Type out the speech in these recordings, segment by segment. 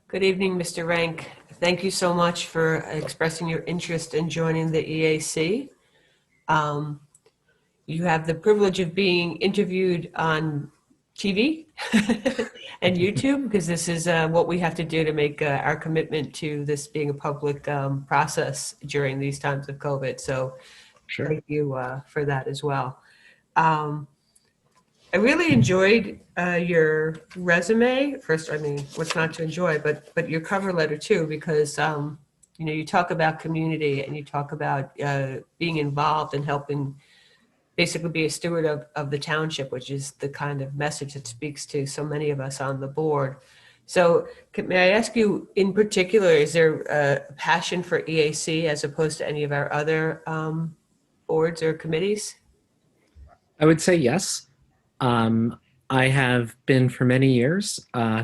Good evening, Mr. Rank. Thank you so much for expressing your interest in joining the EAC. Um, you have the privilege of being interviewed on TV and YouTube because this is what we have to do to make our commitment to this being a public process during these times of COVID. So Sure. thank you for that as well. I really enjoyed your resume. First, I mean, what's not to enjoy, but your cover letter too, because you talk about community and you talk about being involved and helping basically be a steward of the township, which is the kind of message that speaks to so many of us on the board. So may I ask you in particular, is there a passion for EAC as opposed to any of our other boards or committees? I would say yes. Um, I have been for many years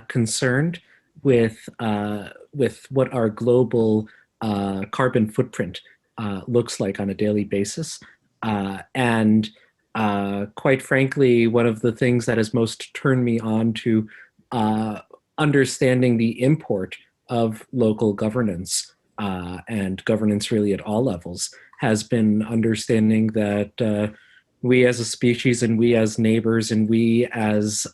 concerned with what our global carbon footprint looks like on a daily basis, and quite frankly, one of the things that has most turned me on to understanding the import of local governance and governance really at all levels has been understanding that we as a species and we as neighbors and we as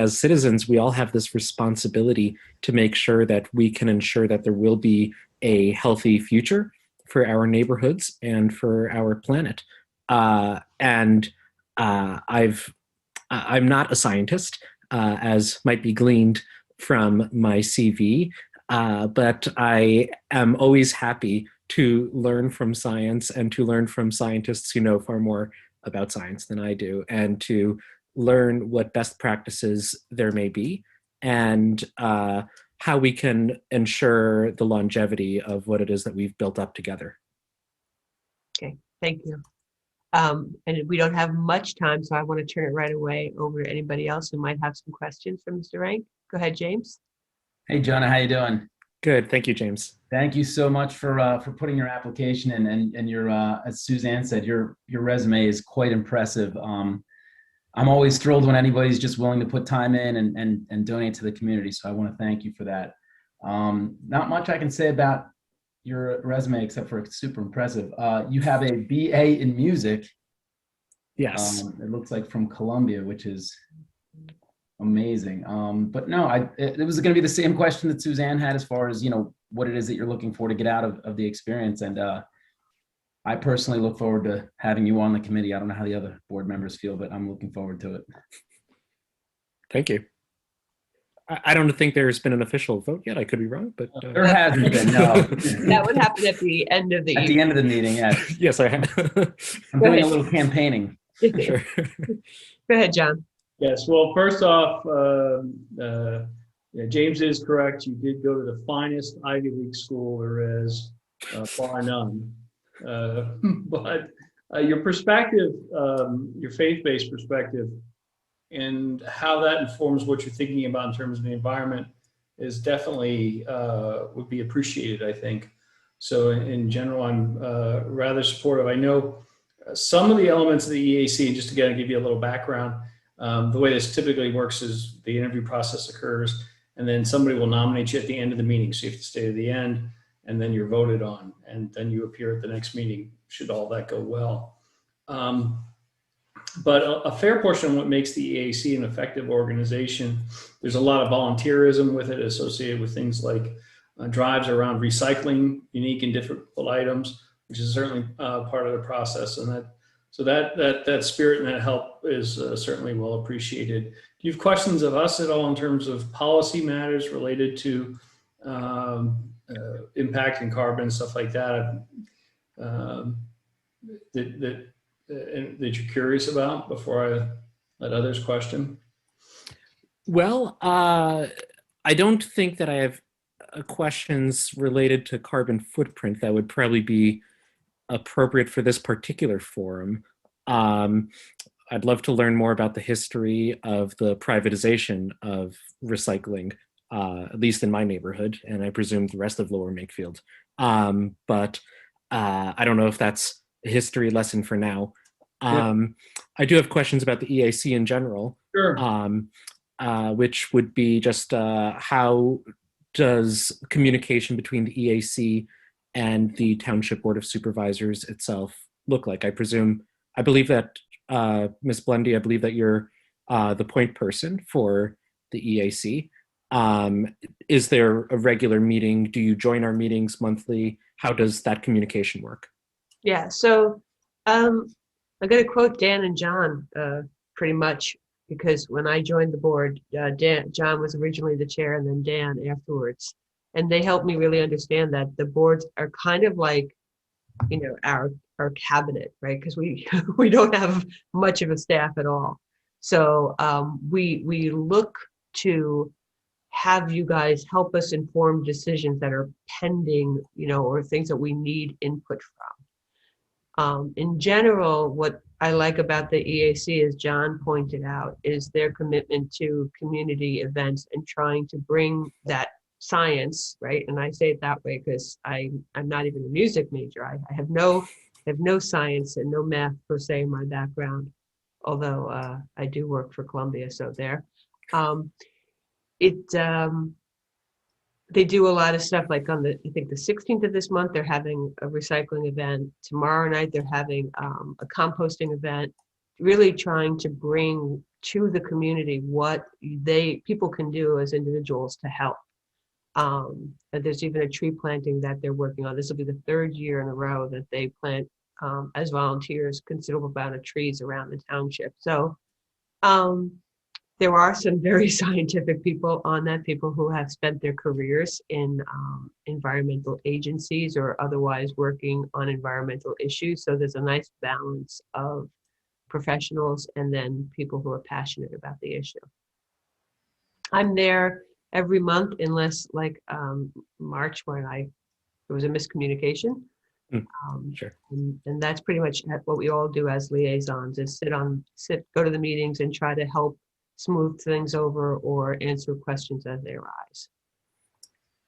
citizens, we all have this responsibility to make sure that we can ensure that there will be a healthy future for our neighborhoods and for our planet. And I'm not a scientist, as might be gleaned from my CV, but I am always happy to learn from science and to learn from scientists who know far more about science than I do, and to learn what best practices there may be and how we can ensure the longevity of what it is that we've built up together. Okay, thank you. And we don't have much time, so I want to turn it right away over to anybody else who might have some questions for Mr. Rank. Go ahead, James. Hey, Jonah, how you doing? Good, thank you, James. Thank you so much for putting your application in, and your as Suzanne said, your resume is quite impressive. I'm always thrilled when anybody's just willing to put time in and donate to the community. So I want to thank you for that. Not much I can say about your resume except for it's super impressive. You have a BA in music. Yes. It looks like from Columbia, which is amazing. But no, it was going to be the same question that Suzanne had as far as, what it is that you're looking for to get out of the experience. And I personally look forward to having you on the committee. I don't know how the other board members feel, but I'm looking forward to it. Thank you. I don't think there's been an official vote yet. I could be wrong, but there hasn't been. No. That would happen at the end of the at the end of the meeting. Yes. Yes, I have. I'm doing a little campaigning. Sure. Go ahead, John. Yes. Well, first off, James is correct. You did go to the finest Ivy League school there is, bar none. But your perspective, your faith-based perspective, and how that informs what you're thinking about in terms of the environment is definitely would be appreciated, I think. So in general, I'm rather supportive. I know some of the elements of the EAC, and just to give you a little background, the way this typically works is the interview process occurs, and then somebody will nominate you at the end of the meeting. So you have to stay to the end, and then you're voted on, and then you appear at the next meeting, should all that go well. But a fair portion of what makes the EAC an effective organization, there's a lot of volunteerism with it associated with things like drives around recycling unique and difficult items, which is certainly part of the process. And that spirit and that help is certainly well appreciated. Do you have questions of us at all in terms of policy matters related to impact and carbon and stuff like that, that you're curious about before I let others question? Well, I don't think that I have questions related to carbon footprint that would probably be appropriate for this particular forum. I'd love to learn more about the history of the privatization of recycling, at least in my neighborhood, and I presume the rest of Lower Makefield. But I don't know if that's a history lesson for now. I do have questions about the EAC in general. Sure. which would be just how does communication between the EAC and the Township Board of Supervisors itself look like? I believe that Ms. Blendy, I believe that you're the point person for the EAC. Is there a regular meeting? Do you join our meetings monthly? How does that communication work? Yeah, so I'm going to quote Dan and John pretty much, because when I joined the board, John was originally the chair and then Dan afterwards. And they helped me really understand that the boards are kind of like, our cabinet, right? Because we we don't have much of a staff at all. So we look to have you guys help us inform decisions that are pending, or things that we need input from. In general, what I like about the EAC, as John pointed out, is their commitment to community events and trying to bring that science, right? And I say it that way because I'm not even a music major. I have no science and no math per se in my background, although I do work for Columbia, so there. They do a lot of stuff, like on I think the 16th of this month, they're having a recycling event. Tomorrow night, they're having a composting event, really trying to bring to the community what people can do as individuals to help. There's even a tree planting that they're working on. This will be the 3rd year in a row that they plant as volunteers considerable amount of trees around the township. So there are some very scientific people on that, people who have spent their careers in environmental agencies or otherwise working on environmental issues. So there's a nice balance of professionals and then people who are passionate about the issue. I'm there every month, unless like March, when there was a miscommunication. Sure. And that's pretty much what we all do as liaisons, is go to the meetings and try to help smooth things over or answer questions as they arise.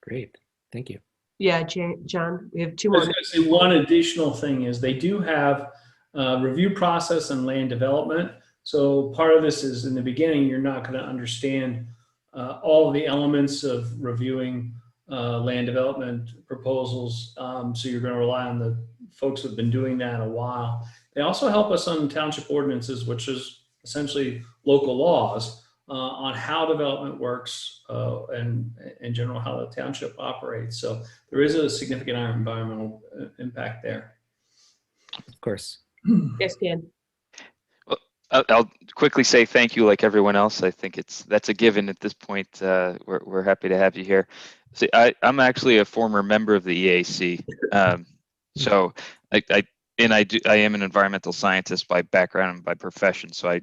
Great. Thank you. Yeah, John, we have 2 I more. was going to say one additional thing is they do have review process and land development. So part of this is, in the beginning, you're not going to understand all of the elements of reviewing land development proposals. So you're going to rely on the folks who have been doing that a while. They also help us on township ordinances, which is essentially local laws on how development works and in general how the township operates. So there is a significant environmental impact there. Of course. Yes, Dan. Well, I'll quickly say thank you, like everyone else. I think that's a given at this point. We're happy to have you here. See, I'm actually a former member of the EAC, so I am an environmental scientist by background and by profession. So I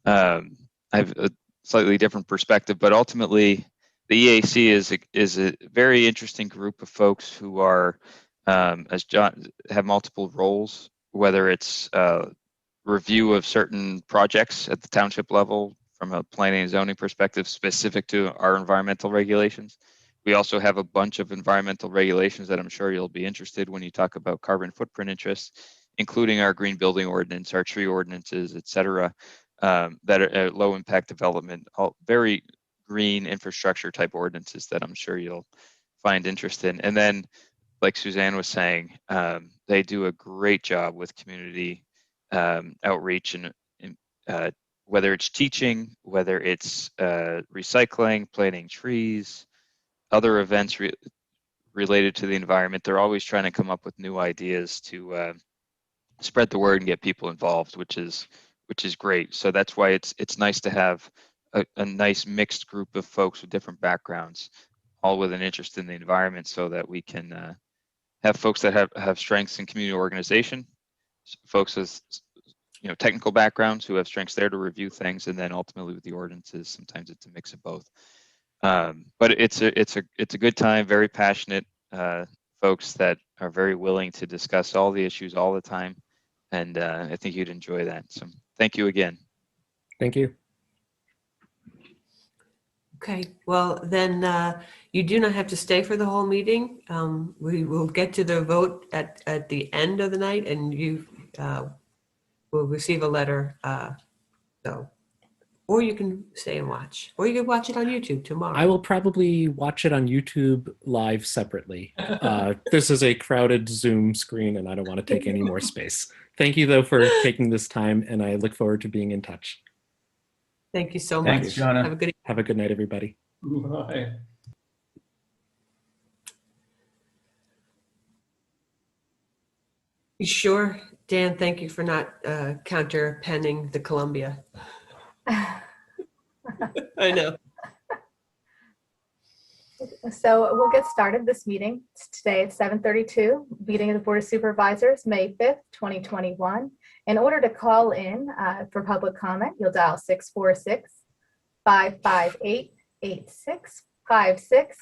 have a slightly different perspective, but ultimately, the EAC is a very interesting group of folks who are, as John, have multiple roles, whether it's review of certain projects at the township level from a planning and zoning perspective specific to our environmental regulations. We also have a bunch of environmental regulations that I'm sure you'll be interested when you talk about carbon footprint interests, including our green building ordinance, our tree ordinances, et cetera, that are low impact development, all very green infrastructure type ordinances that I'm sure you'll find interest in. And then, like Suzanne was saying, they do a great job with community outreach and whether it's teaching, whether it's recycling, planting trees, other events related to the environment. They're always trying to come up with new ideas to spread the word and get people involved, which is great. So that's why it's nice to have a nice mixed group of folks with different backgrounds, all with an interest in the environment, so that we can have folks that have strengths in community organization, folks with technical backgrounds who have strengths there to review things, and then ultimately with the ordinances, sometimes it's a mix of both. But it's a good time, very passionate folks that are very willing to discuss all the issues all the time, and I think you'd enjoy that. So thank you again. Thank you. Okay, well then you do not have to stay for the whole meeting. We will get to the vote at the end of the night, and you will receive a letter. So or you can stay and watch, or you can watch it on YouTube tomorrow. I will probably watch it on YouTube live separately. This is a crowded Zoom screen, and I don't want to take any more space. Thank you, though, for taking this time, and I look forward to being in touch. Thank you so Thanks, much. Jonah. Have a good night, everybody. Bye. You sure? Dan, thank you for not counter-penning the Columbia. I know. So we'll get started this meeting. Today at 7:32, meeting of the Board of Supervisors, May 5th, 2021. In order to call in for public comment, you'll dial 646-558-8656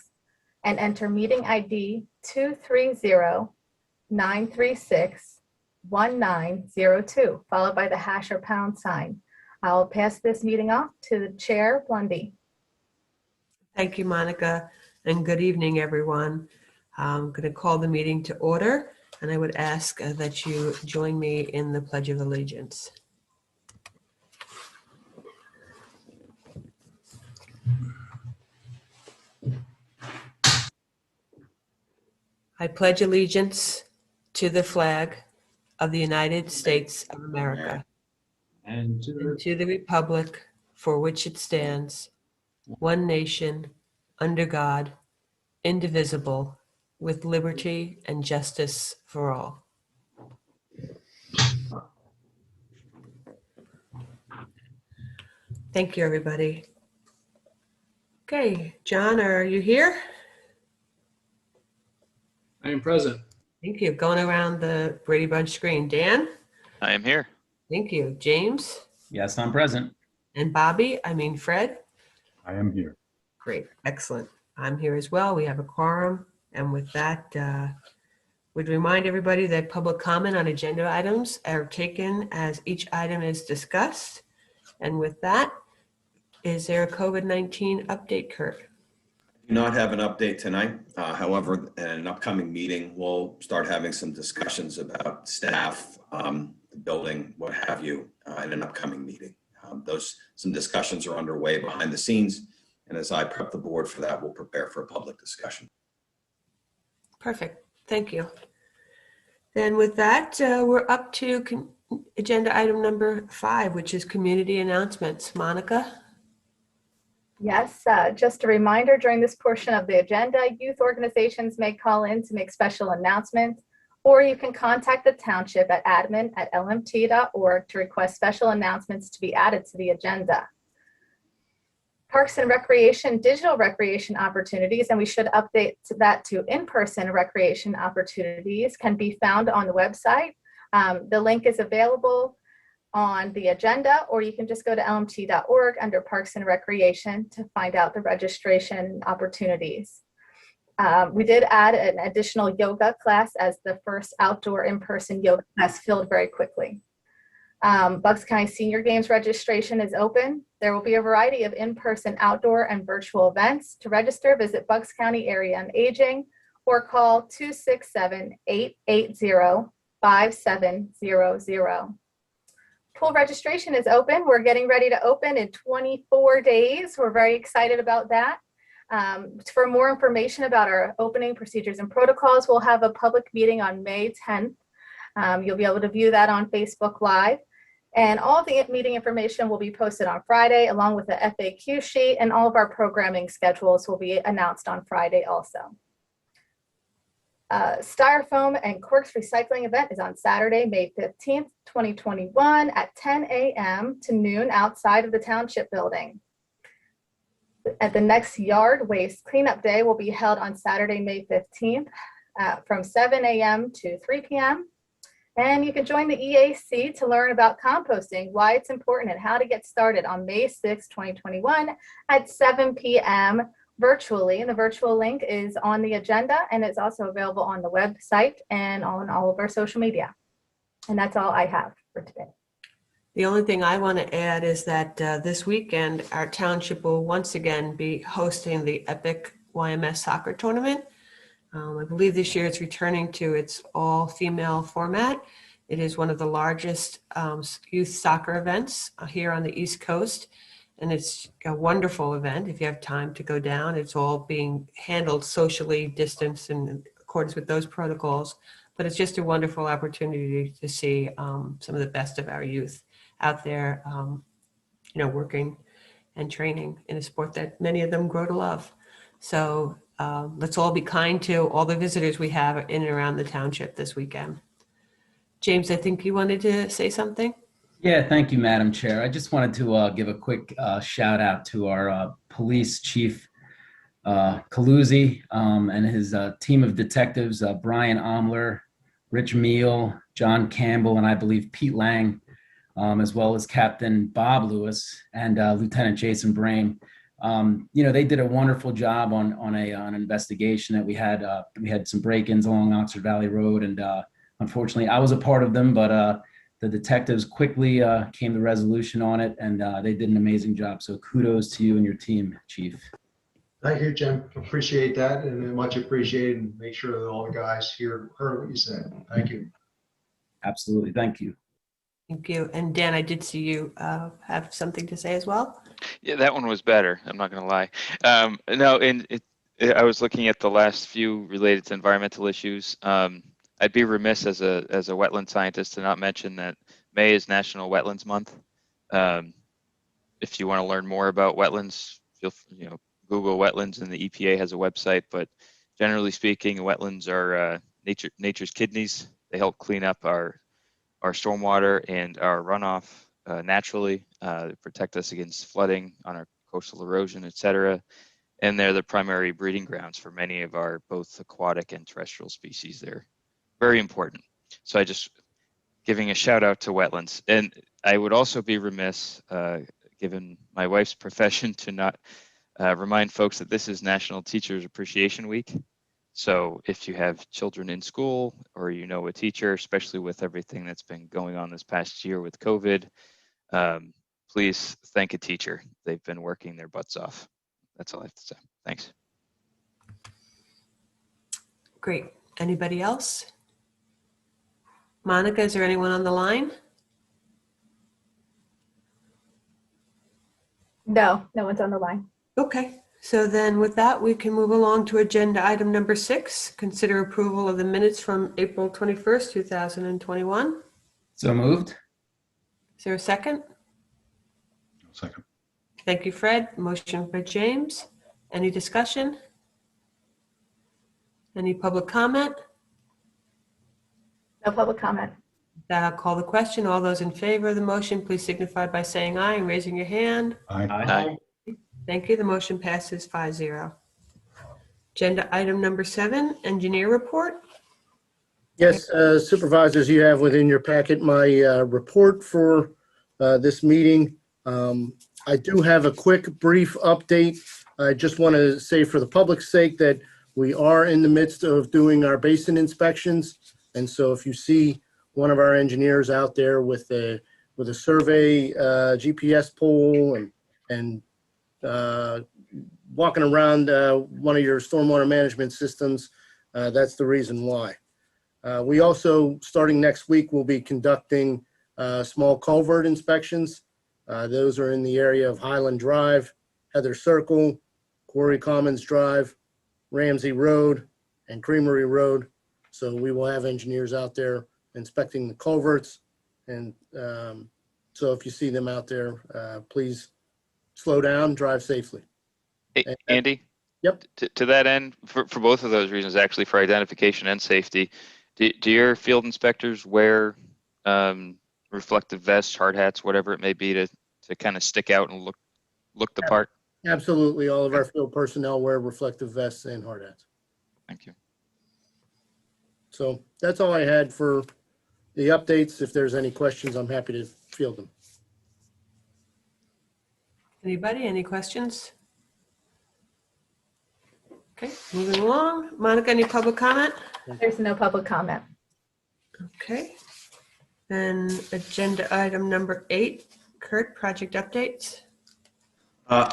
and enter meeting ID 230-936-1902, followed by the hash or pound sign. I'll pass this meeting off to the chair, Blondie. Thank you, Monica, and good evening, everyone. I'm going to call the meeting to order, and I would ask that you join me in the Pledge of Allegiance. I pledge allegiance to the flag of the United States of America And and to the republic for which it stands, one nation, under God, indivisible, with liberty and justice for all. Thank you, everybody. Okay, John, are you here? I am present. Thank you. Going around the Brady Bunch screen. Dan? I am here. Thank you. James? Yes, I'm present. And Bobby, Fred? I am here. Great. Excellent. I'm here as well. We have a quorum. And with that, we'd remind everybody that public comment on agenda items are taken as each item is discussed. And with that, is there a COVID-19 update, Kurt? Do not have an update tonight. However, in an upcoming meeting, we'll start having some discussions about staff, the building, what have you, in an upcoming meeting. Some discussions are underway behind the scenes. And as I prep the board for that, we'll prepare for a public discussion. Perfect. Thank you. Then with that, we're up to agenda item number 5, which is community announcements. Monica? Yes, just a reminder, during this portion of the agenda, youth organizations may call in to make special announcements, or you can contact the township at admin@lmt.org to request special announcements to be added to the agenda. Parks and Recreation, digital recreation opportunities, and we should update that to in-person recreation opportunities, can be found on the website. The link is available on the agenda, or you can just go to lmt.org under Parks and Recreation to find out the registration opportunities. We did add an additional yoga class as the first outdoor in-person yoga class filled very quickly. Bucks County Senior Games registration is open. There will be a variety of in-person, outdoor, and virtual events. To register, visit Bucks County Area on Aging or call 267-880-5700. Pool registration is open. We're getting ready to open in 24 days. We're very excited about that. For more information about our opening procedures and protocols, we'll have a public meeting on May 10th. You'll be able to view that on Facebook Live. And all of the meeting information will be posted on Friday, along with the FAQ sheet, and all of our programming schedules will be announced on Friday also. Styrofoam and Corks recycling event is on Saturday, May 15th, 2021 at 10 a.m. to noon outside of the Township building. At the next yard waste cleanup day will be held on Saturday, May 15th from 7 a.m. to 3 p.m. And you can join the EAC to learn about composting, why it's important, and how to get started on May 6, 2021 at 7 p.m. virtually. And the virtual link is on the agenda, and it's also available on the website and on all of our social media. And that's all I have for today. The only thing I want to add is that this weekend, our township will once again be hosting the Epic YMS soccer tournament. I believe this year it's returning to its all-female format. It is one of the largest youth soccer events here on the East Coast. And it's a wonderful event. If you have time to go down, it's all being handled socially distanced in accordance with those protocols. But it's just a wonderful opportunity to see some of the best of our youth out there, working and training in a sport that many of them grow to love. So let's all be kind to all the visitors we have in and around the township this weekend. James, I think you wanted to say something? Yeah, thank you, Madam Chair. I just wanted to give a quick shout out to our police chief, Caluzzi, and his team of detectives, Brian Omler, Rich Meal, John Campbell, and I believe Pete Lang, as well as Captain Bob Lewis and Lieutenant Jason Brame. They did a wonderful job on an investigation that we had. We had some break-ins along Oxford Valley Road, and unfortunately, I was a part of them, but the detectives quickly came to resolution on it, and they did an amazing job. So kudos to you and your team, Chief. Thank you, Jim. Appreciate that, and much appreciated. And make sure that all the guys here heard what you said. Thank you. Absolutely. Thank you. Thank you. And Dan, I did see you have something to say as well. Yeah, that one was better. I'm not going to lie. No, I was looking at the last few related to environmental issues. I'd be remiss as a wetland scientist to not mention that May is National Wetlands Month. If you want to learn more about wetlands, Google wetlands, and the EPA has a website. But generally speaking, wetlands are nature's kidneys. They help clean up our stormwater and our runoff naturally, protect us against flooding on our coastal erosion, etc. And they're the primary breeding grounds for many of our both aquatic and terrestrial species. They're very important. So I just giving a shout out to wetlands. And I would also be remiss, given my wife's profession, to not remind folks that this is National Teachers Appreciation Week. So if you have children in school or a teacher, especially with everything that's been going on this past year with COVID, please thank a teacher. They've been working their butts off. That's all I have to say. Thanks. Great. Anybody else? Monica, is there anyone on the line? No, no one's on the line. Okay. So then with that, we can move along to agenda item number 6, consider approval of the minutes from April 21st, 2021. So moved. Is there a second? Second. Thank you, Fred. Motion by James. Any discussion? Any public comment? No public comment. Then I'll call the question. All those in favor of the motion, please signify by saying aye and raising your hand. Aye. Thank you. The motion passes 5-0. Agenda item number 7, engineer report. Yes, supervisors, you have within your packet my report for this meeting. I do have a quick, brief update. I just want to say for the public's sake that we are in the midst of doing our basin inspections. And so if you see one of our engineers out there with a survey GPS pole and walking around one of your stormwater management systems, that's the reason why. We also, starting next week, will be conducting small culvert inspections. Those are in the area of Highland Drive, Heather Circle, Quarry Commons Drive, Ramsey Road, and Creamery Road. So we will have engineers out there inspecting the culverts. And so if you see them out there, please slow down, drive safely. Hey, Andy? Yep. To that end, for both of those reasons, actually, for identification and safety, do your field inspectors wear reflective vests, hard hats, whatever it may be, to kind of stick out and look the part? Absolutely. All of our field personnel wear reflective vests and hard hats. Thank you. So that's all I had for the updates. If there's any questions, I'm happy to field them. Anybody, any questions? Okay, moving along. Monica, any public comment? There's no public comment. Okay. Then agenda item number 8, Kurt, project updates.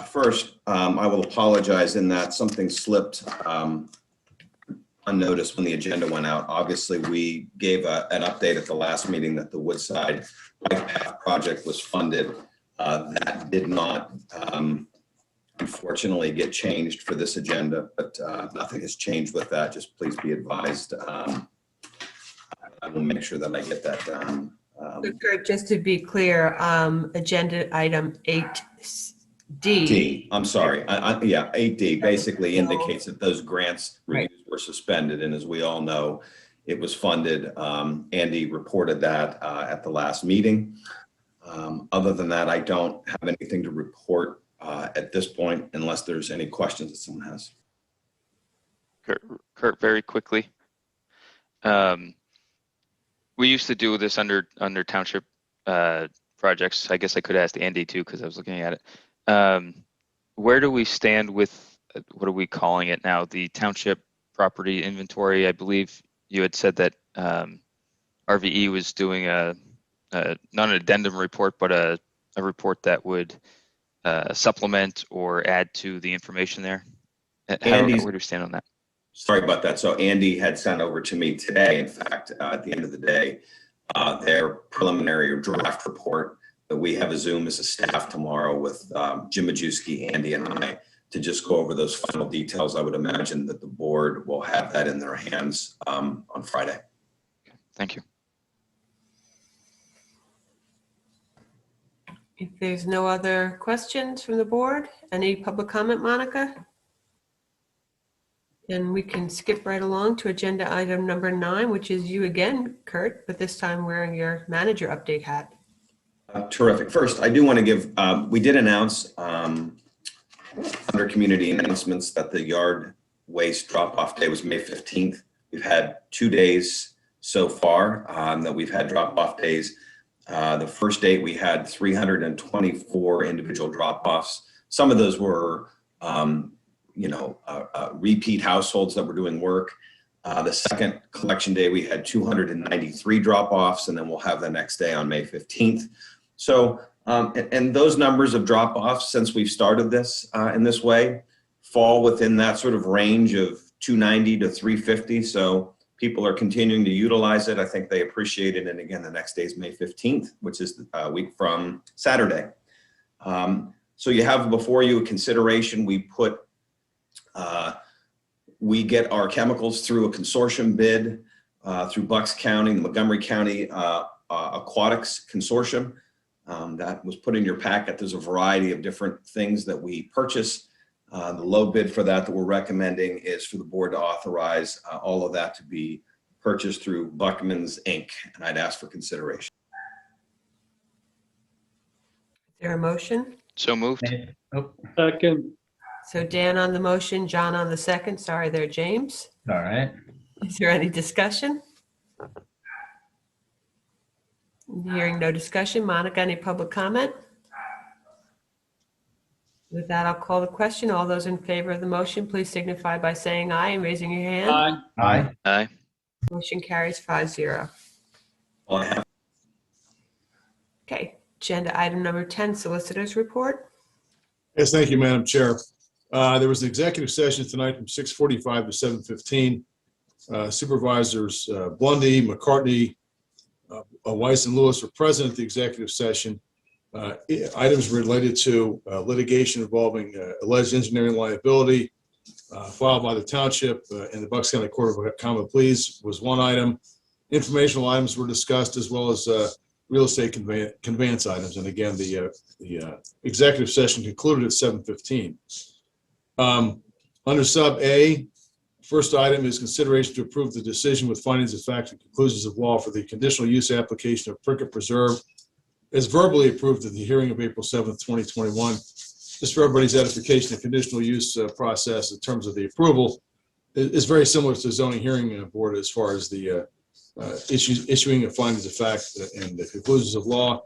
First, I will apologize in that something slipped unnoticed when the agenda went out. Obviously, we gave an update at the last meeting that the Woodside Bike Path project was funded. That did not, unfortunately, get changed for this agenda, but nothing has changed with that. Just please be advised. I will make sure that I get that done. So Kurt, just to be clear, agenda item 8D. D, I'm sorry. Yeah, 8D basically indicates that those grants reviews were suspended. And as we all know, it was funded. Andy reported that at the last meeting. Other than that, I don't have anything to report at this point, unless there's any questions that someone has. Kurt, very quickly. We used to do this under township projects. I guess I could ask Andy too, because I was looking at it. Where do we stand with, what are we calling it now? The township property inventory. I believe you had said that RVE was doing not an addendum report, but a report that would supplement or add to the information there. Where do we stand on that? Sorry about that. So Andy had sent over to me today, in fact, at the end of the day, their preliminary or draft report. That we have a Zoom as a staff tomorrow with Jim Majewski, Andy, and I to just go over those final details. I would imagine that the board will have that in their hands on Friday. Thank you. If there's no other questions from the board, any public comment, Monica? And we can skip right along to agenda item number 9, which is you again, Kurt, but this time wearing your manager update hat. Terrific. First, I do want to give, we did announce under community announcements that the yard waste drop-off day was May 15th. We've had 2 days so far that we've had drop-off days. The first date we had 324 individual drop-offs. Some of those were repeat households that were doing work. The second collection day, we had 293 drop-offs, and then we'll have the next day on May 15th. So, and those numbers of drop-offs since we've started this in this way fall within that sort of range of 290 to 350. So people are continuing to utilize it. I think they appreciate it. And again, the next day is May 15th, which is a week from Saturday. So you have before you a consideration. We get our chemicals through a consortium bid through Bucks County, the Montgomery County Aquatics Consortium. That was put in your packet. There's a variety of different things that we purchase. The low bid for that we're recommending is for the board to authorize all of that to be purchased through Buckman's Inc. And I'd ask for consideration. Is there a motion? So moved. Second. So Dan on the motion, John on the second. Sorry there, James. All right. Is there any discussion? Hearing no discussion. Monica, any public comment? With that, I'll call the question. All those in favor of the motion, please signify by saying aye and raising your hand. Aye. Aye. Aye. Motion carries 5-0. All I have. Okay, agenda item number 10, solicitors report. Yes, thank you, Madam Chair. There was an executive session tonight from 6:45 to 7:15. Supervisors Blundy, McCartney, Weiss, and Lewis were present at the executive session. Items related to litigation involving alleged engineering liability filed by the township and the Bucks County Court of Common Pleas was one item. Informational items were discussed, as well as real estate conveyance items. And again, the executive session concluded at 7:15. Under sub A, first item is consideration to approve the decision with findings of fact and conclusions of law for the conditional use application of Prickett Preserve as verbally approved at the hearing of April 7th, 2021. Just for everybody's edification, the conditional use process in terms of the approval is very similar to the zoning hearing board as far as the issuing of findings of fact and the conclusions of law.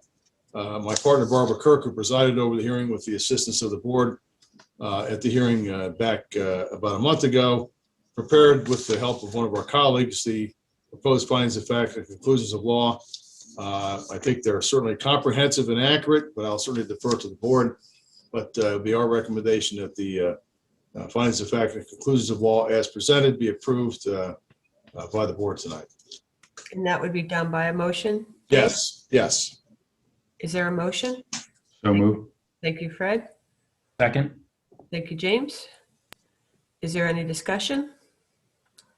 My partner, Barbara Kirk, who presided over the hearing with the assistance of the board at the hearing back about a month ago, prepared with the help of one of our colleagues the proposed findings of fact and conclusions of law. I think they're certainly comprehensive and accurate, but I'll certainly defer to the board. But it will be our recommendation that the findings of fact and conclusions of law as presented be approved by the board tonight. And that would be done by a motion? Yes, yes. Is there a motion? So move. Thank you, Fred. Second. Thank you, James. Is there any discussion?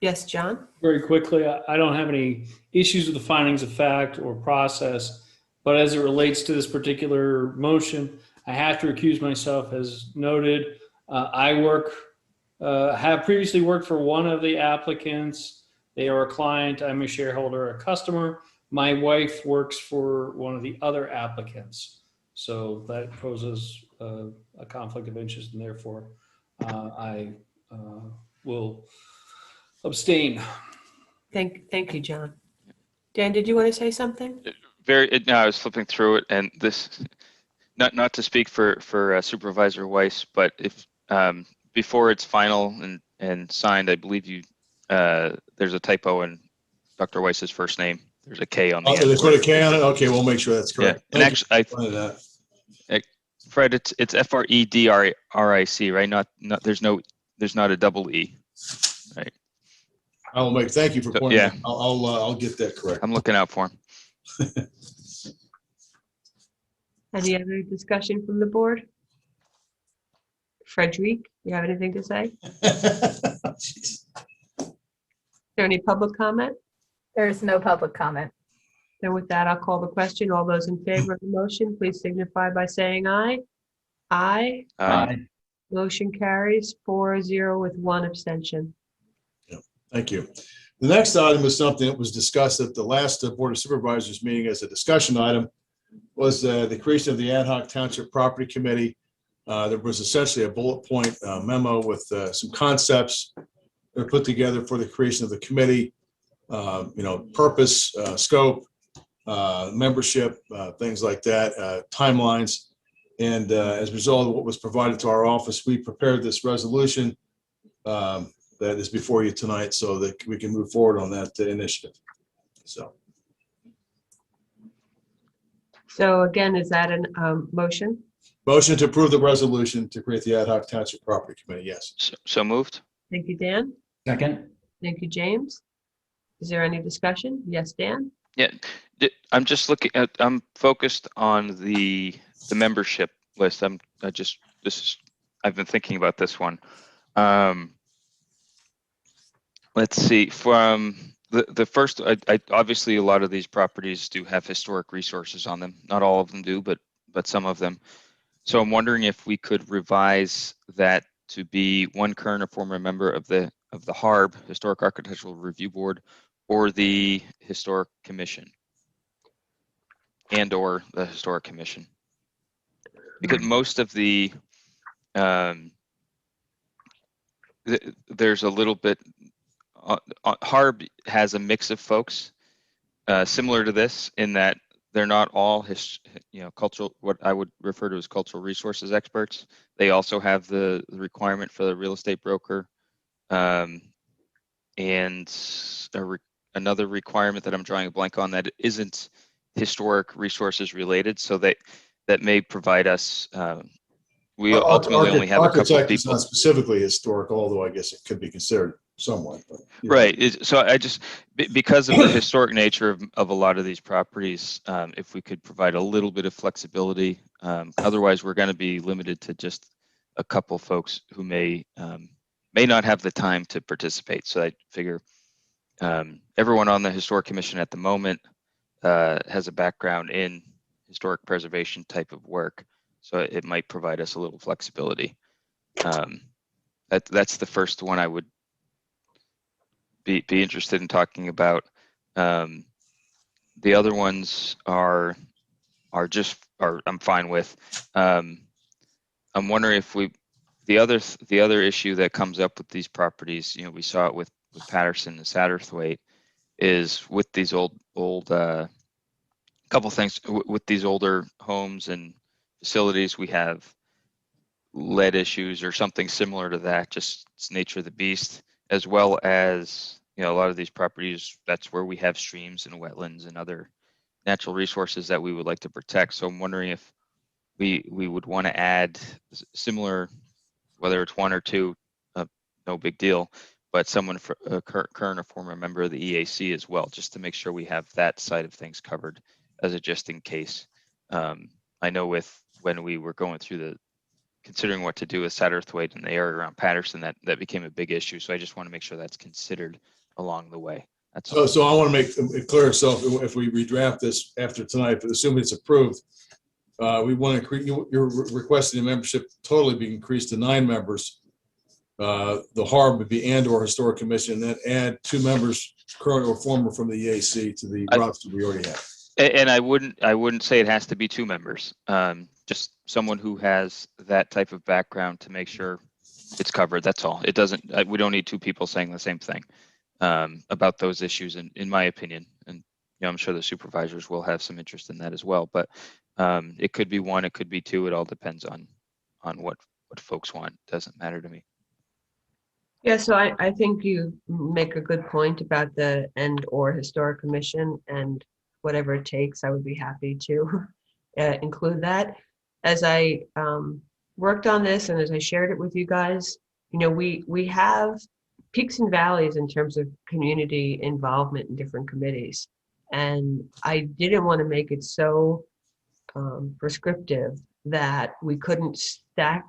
Yes, John? Very quickly, I don't have any issues with the findings of fact or process, but as it relates to this particular motion, I have to recuse myself. As noted, have previously worked for one of the applicants. They are a client. I'm a shareholder, a customer. My wife works for one of the other applicants. So that poses a conflict of interest, and therefore I will abstain. Thank you, John. Dan, did you want to say something? No, I was flipping through it, and this, not to speak for Supervisor Weiss, but if before it's final and signed, I believe there's a typo in Dr. Weiss's first name. There's a K on the end. They put a K on it? Okay, we'll make sure that's correct. Yeah. And actually, Fred, it's Fredric, right? There's not a double E. Right. I will make. Thank you for pointing. Yeah. I'll get that correct. I'm looking out for him. Any other discussion from the board? Frederic, you have anything to say? Is there any public comment? There's no public comment. Then with that, I'll call the question. All those in favor of the motion, please signify by saying aye. Aye. Aye. Motion carries 4-0 with 1 abstention. Thank you. The next item was something that was discussed at the last Board of Supervisors meeting as a discussion item, was the creation of the Ad Hoc Township Property Committee. There was essentially a bullet point memo with some concepts that were put together for the creation of the committee, purpose, scope, membership, things like that, timelines. And as a result of what was provided to our office, we prepared this resolution that is before you tonight so that we can move forward on that initiative. So again, is that a motion? Motion to approve the resolution to create the Ad Hoc Township Property Committee, yes. So moved. Thank you, Dan. Second. Thank you, James. Is there any discussion? Yes, Dan? Yeah, I'm just looking at. I'm focused on the membership list. I've been thinking about this one. Let's see. From the first, I obviously a lot of these properties do have historic resources on them. Not all of them do, but some of them. So I'm wondering if we could revise that to be one current or former member of the HARB, Historic Architectural Review Board, or the Historic Commission, or the Historic Commission, because most of the there's a little bit. HARB has a mix of folks similar to this in that they're not all cultural, what I would refer to as cultural resources experts. They also have the requirement for the real estate broker, and another requirement that I'm drawing a blank on that isn't historic resources related. So that may provide us. We ultimately only have a couple of people. It's not specifically historic, although I guess it could be considered somewhat. But, right. So I just, because of the historic nature of a lot of these properties, if we could provide a little bit of flexibility, otherwise we're going to be limited to just a couple folks who may not have the time to participate. So I figure everyone on the Historic Commission at the moment has a background in historic preservation type of work. So it might provide us a little flexibility. That's the first one I would be interested in talking about. The other ones are I'm fine with. I'm wondering if the other issue that comes up with these properties, we saw it with Patterson and Satterthwaite, is with these old couple things with these older homes and facilities, we have lead issues or something similar to that, just it's nature of the beast, as well as a lot of these properties, that's where we have streams and wetlands and other natural resources that we would like to protect. So I'm wondering if we would want to add similar, whether it's one or two, no big deal, but someone for a current or former member of the EAC as well, just to make sure we have that side of things covered as a just in case. I know with when we were going through considering what to do with Satterthwaite and the area around Patterson, that became a big issue. So I just want to make sure that's considered along the way. That's all. So I want to make it clear. So if we redraft this after tonight, but assuming it's approved, we want to increase, you're requesting the membership totally be increased to 9 members. The harm would be and/or historic commission, and then add 2 members, current or former, from the EAC to the roster we already have. And I wouldn't say it has to be 2 members. Just someone who has that type of background to make sure it's covered. That's all. It doesn't. We don't need 2 people saying the same thing about those issues, in my opinion. And I'm sure the supervisors will have some interest in that as well. But it could be 1, it could be 2. It all depends on what folks want. Doesn't matter to me. Yeah, so I think you make a good point about the and/or historic commission, and whatever it takes, I would be happy to include that. As I worked on this and as I shared it with you guys, we have peaks and valleys in terms of community involvement in different committees. And I didn't want to make it so prescriptive that we couldn't stack,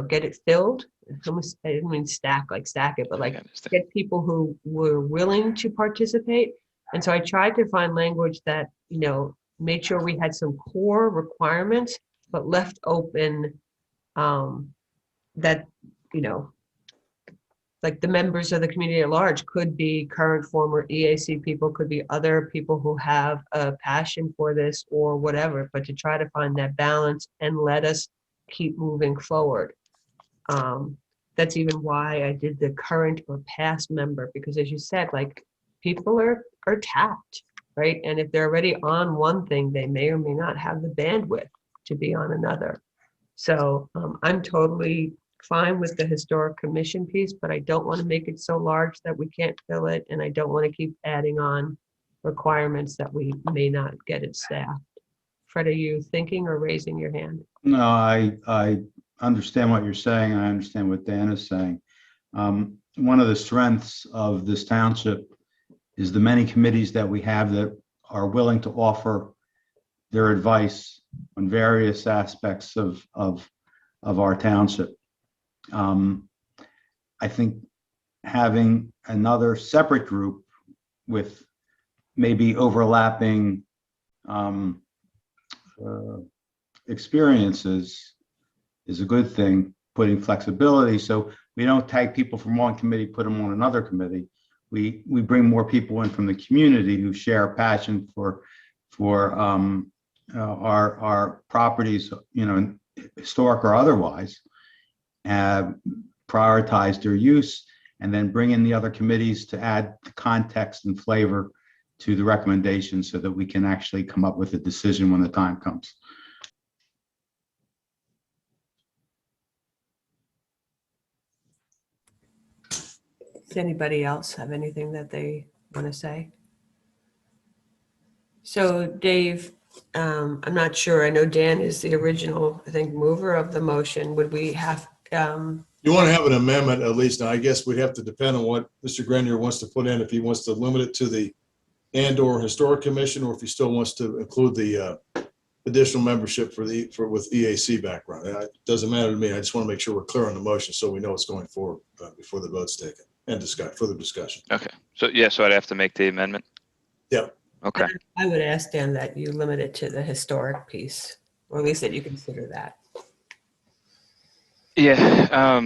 get it filled. I didn't mean stack it, but like get people who were willing to participate. And so I tried to find language that, made sure we had some core requirements, but left open that, like the members of the community at large could be current, former EAC people, could be other people who have a passion for this or whatever, but to try to find that balance and let us keep moving forward. That's even why I did the current or past member, because as you said, like people are tapped, right? And if they're already on one thing, they may or may not have the bandwidth to be on another. So I'm totally fine with the historic commission piece, but I don't want to make it so large that we can't fill it. And I don't want to keep adding on requirements that we may not get it staffed. Fred, are you thinking or raising your hand? No, I understand what you're saying. I understand what Dan is saying. One of the strengths of this township is the many committees that we have that are willing to offer their advice on various aspects of our township. I think having another separate group with maybe overlapping experiences is a good thing, putting flexibility. So we don't take people from one committee, put them on another committee. We bring more people in from the community who share a passion for our properties, historic or otherwise, prioritize their use, and then bring in the other committees to add the context and flavor to the recommendations so that we can actually come up with a decision when the time comes. Does anybody else have anything that they want to say? So Dave, I'm not sure. I know Dan is the original, I think, mover of the motion. Would we have? You want to have an amendment at least. Now, I guess we'd have to depend on what Mr. Grenier wants to put in, if he wants to limit it to the and/or historic commission, or if he still wants to include the additional membership with EAC background. It doesn't matter to me. I just want to make sure we're clear on the motion so we know what's going forward before the vote's taken and further discussion. Okay. So so I'd have to make the amendment. Yeah. Okay. I would ask Dan that you limit it to the historic piece, or at least that you consider that. Yeah.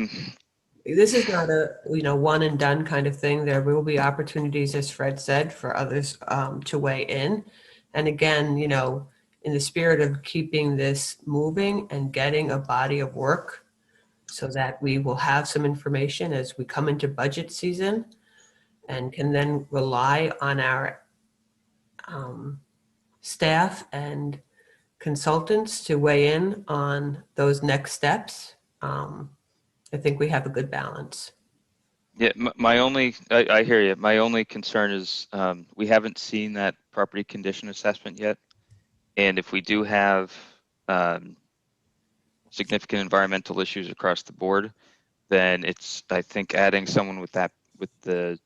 This is not a one and done kind of thing. There will be opportunities, as Fred said, for others to weigh in. And again, in the spirit of keeping this moving and getting a body of work so that we will have some information as we come into budget season and can then rely on our staff and consultants to weigh in on those next steps. I think we have a good balance. Yeah, I hear you. My only concern is we haven't seen that property condition assessment yet. And if we do have significant environmental issues across the board, then I think adding someone with the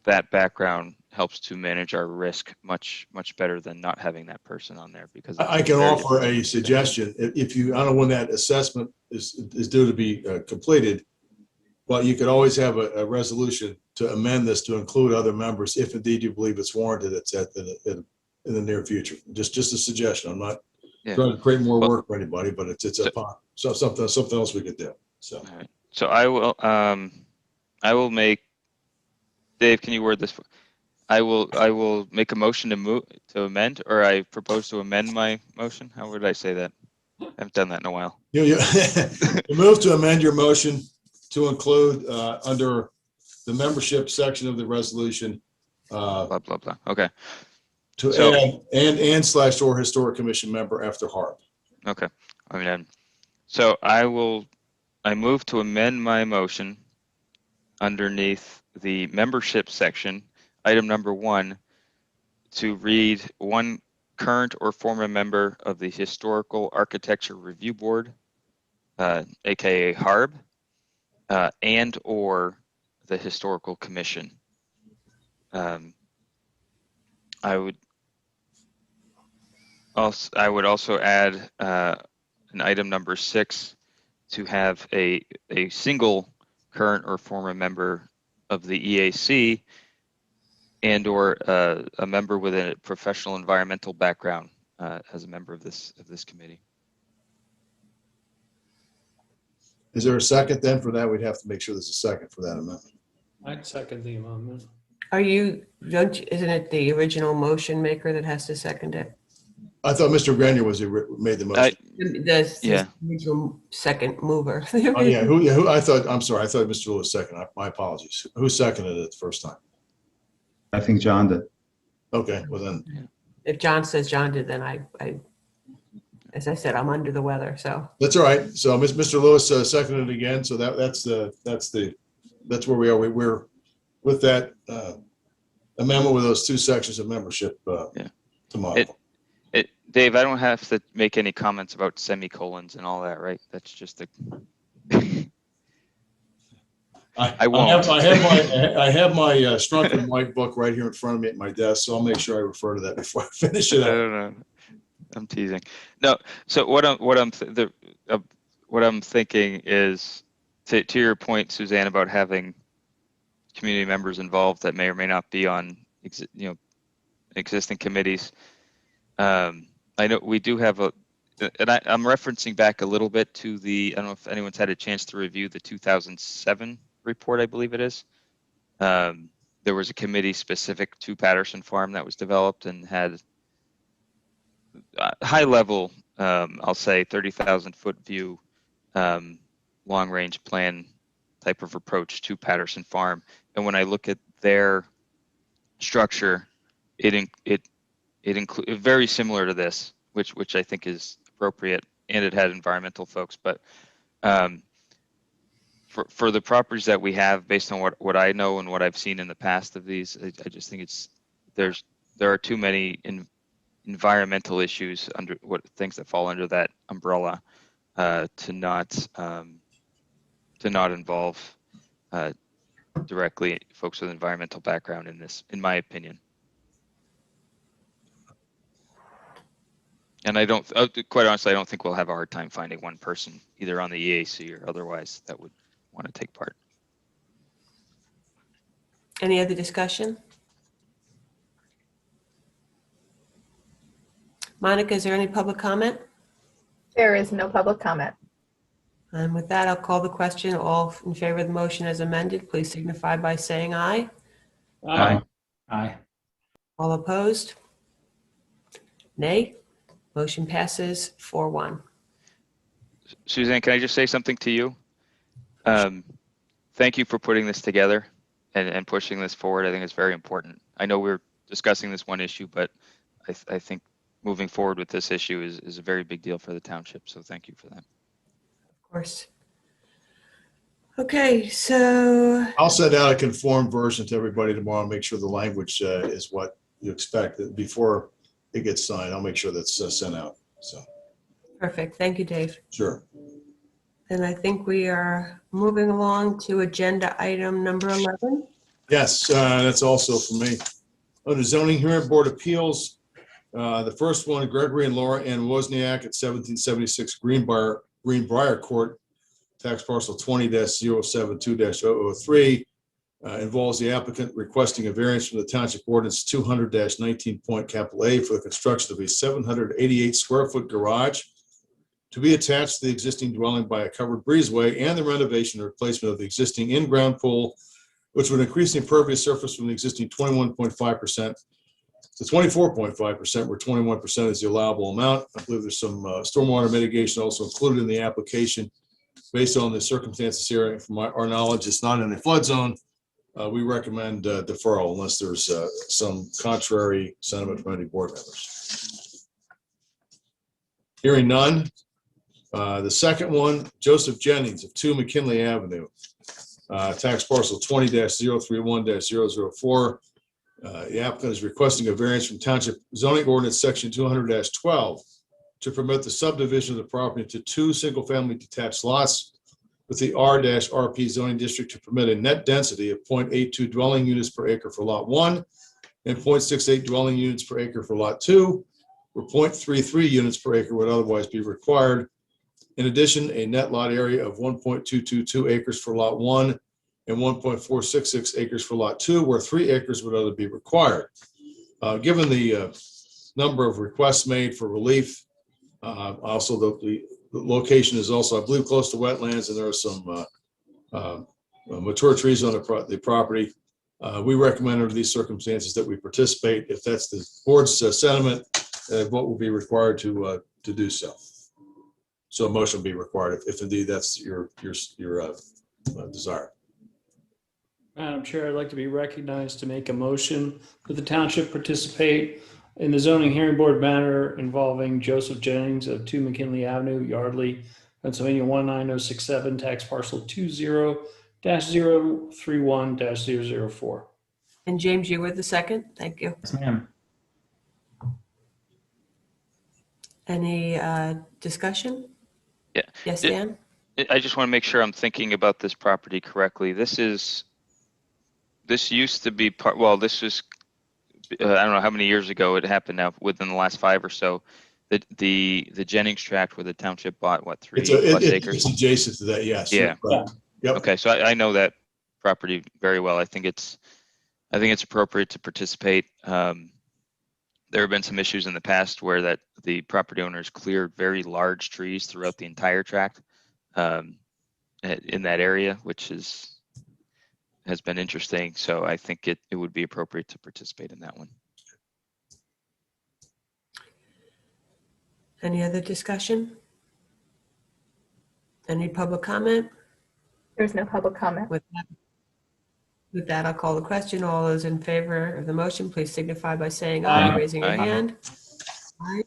that background helps to manage our risk much better than not having that person on there, because I can offer a suggestion. If you, I don't know when that assessment is due to be completed, but you could always have a resolution to amend this to include other members if indeed you believe it's warranted. It's in the near future. Just a suggestion. I'm not trying to create more work for anybody, but it's something else we could do. So, all right. So I will make, Dave, can you word this? I will make a motion to amend, or I propose to amend my motion. How would I say that? I haven't done that in a while. you move to amend your motion to include under the membership section of the resolution, Blah blah blah. Okay. to add and / or historic commission member after Harp. Okay. I mean, so I move to amend my motion underneath the membership section, item number 1, to read one current or former member of the Historical Architecture Review Board, aka HARB, and or the Historical Commission. I would also add an item number 6 to have a single current or former member of the EAC and or a member with a professional environmental background as a member of this committee. Is there a second then for that? We'd have to make sure there's a second for that amendment. I'd second the amendment. Isn't it the original motion maker that has to second it? I thought Mr. Grenier made the motion. The original second mover. Oh, yeah. Who? I'm sorry. I thought Mr. Lewis seconded. My apologies. Who seconded it the first time? I think John did. Okay. Well then. If John says John did, then I as I said, I'm under the weather. So That's all right. So Mr. Lewis seconded it again. So that's where we are. We're with that amendment with those 2 sections of membership tomorrow. Dave, I don't have to make any comments about semicolons and all that, right? That's just I won't. I have my Strunken White book right here in front of me at my desk, so I'll make sure I refer to that before I finish it up. No. I'm teasing. No. So what I'm thinking is to your point, Suzanne, about having community members involved that may or may not be on existing committees. I know we do have and I'm referencing back a little bit to I don't know if anyone's had a chance to review the 2007 report, I believe it is. There was a committee specific to Patterson Farm that was developed and had high level, I'll say 30,000 foot view, long range plan type of approach to Patterson Farm. And when I look at their structure, it includes very similar to this, which I think is appropriate, and it had environmental folks. But for the properties that we have, based on what I know and what I've seen in the past of these, I just think there are too many environmental issues under things that fall under that umbrella to not involve directly folks with environmental background in this, in my opinion. And quite honestly, I don't think we'll have a hard time finding one person either on the EAC or otherwise that would want to take part. any other discussion? Monica, is there any public comment? There is no public comment. And with that, I'll call the question. All in favor of the motion as amended, please signify by saying aye. Aye. Aye. All opposed? Nay. Motion passes 4-1. Suzanne, can I just say something to you? Thank you for putting this together and pushing this forward. I think it's very important. I know we're discussing this one issue, but I think moving forward with this issue is a very big deal for the township. So thank you for that. Of course. Okay, so I'll send out a conformed version to everybody tomorrow and make sure the language is what you expect. Before it gets signed, I'll make sure that's sent out. So perfect. Thank you, Dave. sure. And I think we are moving along to agenda item number 11. Yes, that's also for me. Under Zoning Hearing Board Appeals, the first one, Gregory and Laura Ann Wozniak at 1776 Greenbrier Court, tax parcel 20-072-003, involves the applicant requesting a variance from the Township Ordinance 200-19 point capital A for the construction of a 788 square foot garage to be attached to the existing dwelling by a covered breezeway and the renovation or replacement of the existing in-ground pool, which would increase the impervious surface from the existing 21.5% to 24.5%, where 21% is the allowable amount. I believe there's some stormwater mitigation also included in the application. Based on the circumstances here, from our knowledge, it's not in a flood zone. We recommend deferral unless there's some contrary sentiment from any board members. Hearing none. The second one, Joseph Jennings of 2 McKinley Avenue, tax parcel 20-031-004. The applicant is requesting a variance from Township Zoning Ordinance Section 200-12 to permit the subdivision of the property into 2 single-family detached lots with the R-RP zoning district to permit a net density of 0.82 dwelling units per acre for Lot 1 and 0.68 dwelling units per acre for Lot 2, where 0.33 units per acre would otherwise be required. In addition, a net lot area of 1.222 acres for Lot 1 and 1.466 acres for Lot 2, where 3 acres would otherwise be required. Given the number of requests made for relief, also the location is also, I believe, close to wetlands, and there are some mature trees on the property. We recommend under these circumstances that we participate. If that's the board's sentiment, a vote will be required to do so. So a motion will be required if indeed that's your desire. Madam Chair, I'd like to be recognized to make a motion that the township participate in the zoning hearing board matter involving Joseph Jennings of 2 McKinley Avenue, Yardley, Pennsylvania 19067, tax parcel 20-031-004. And James, you were the second. Thank you. Yes, ma'am. Any discussion? Yeah. Yes, Dan? I just want to make sure I'm thinking about this property correctly. This used to be part, well, this was, I don't know how many years ago it happened now, within the last 5 or so. The Jennings tract where the township bought, what, 3+ acres? It's adjacent to that, yes. Yeah. Yep. Okay, so I know that property very well. I think it's appropriate to participate. There have been some issues in the past where the property owners cleared very large trees throughout the entire tract in that area, which has been interesting. So I think it would be appropriate to participate in that one. Any other discussion? Any public comment? There's no public comment. With that, I'll call the question. All those in favor of the motion, please signify by saying aye, raising your Aye. hand. Aye.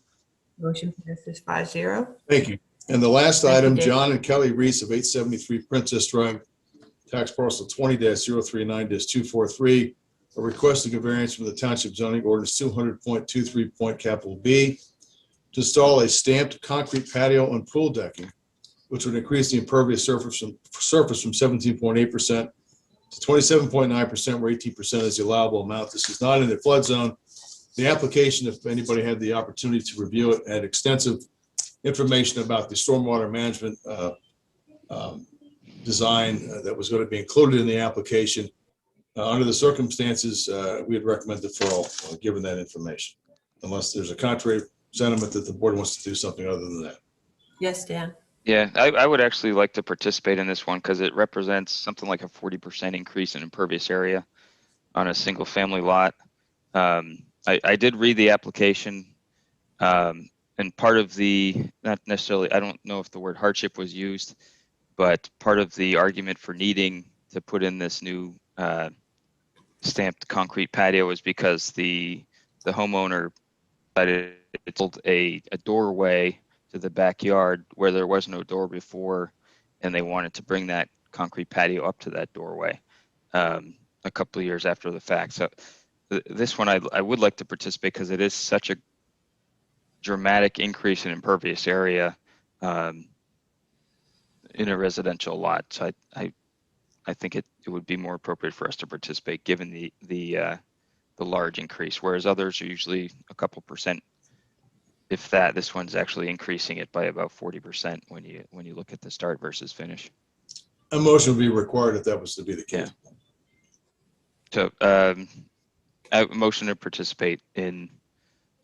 Motion passes 5-0. Thank you. And the last Thank you, item, Dave. John and Kelly Reese of 873 Princess Drive, tax parcel 20-039-243, are requesting a variance from the Township Zoning Ordinance 200.23 point capital B to install a stamped concrete patio and pool decking, which would increase the impervious surface from 17.8% to 27.9%, where 18% is the allowable amount. This is not in the flood zone. The application, if anybody had the opportunity to review it, had extensive information about the stormwater management design that was going to be included in the application. Under the circumstances, we would recommend deferral given that information, unless there's a contrary sentiment that the board wants to do something other than that. Yes, Dan? Yeah, I would actually like to participate in this one because it represents something like a 40% increase in impervious area on a single family lot. I did read the application, and part of the, not necessarily, I don't know if the word hardship was used, but part of the argument for needing to put in this new stamped concrete patio is because the homeowner decided to build a doorway to the backyard where there was no door before, and they wanted to bring that concrete patio up to that doorway a couple of years after the fact. So this one I would like to participate because it is such a dramatic increase in impervious area in a residential lot. So I think it would be more appropriate for us to participate given the large increase, whereas others are usually a couple percent. If that, this one's actually increasing it by about 40% when you look at the start versus finish. A motion would be required if that was to be the case. So a motion to participate in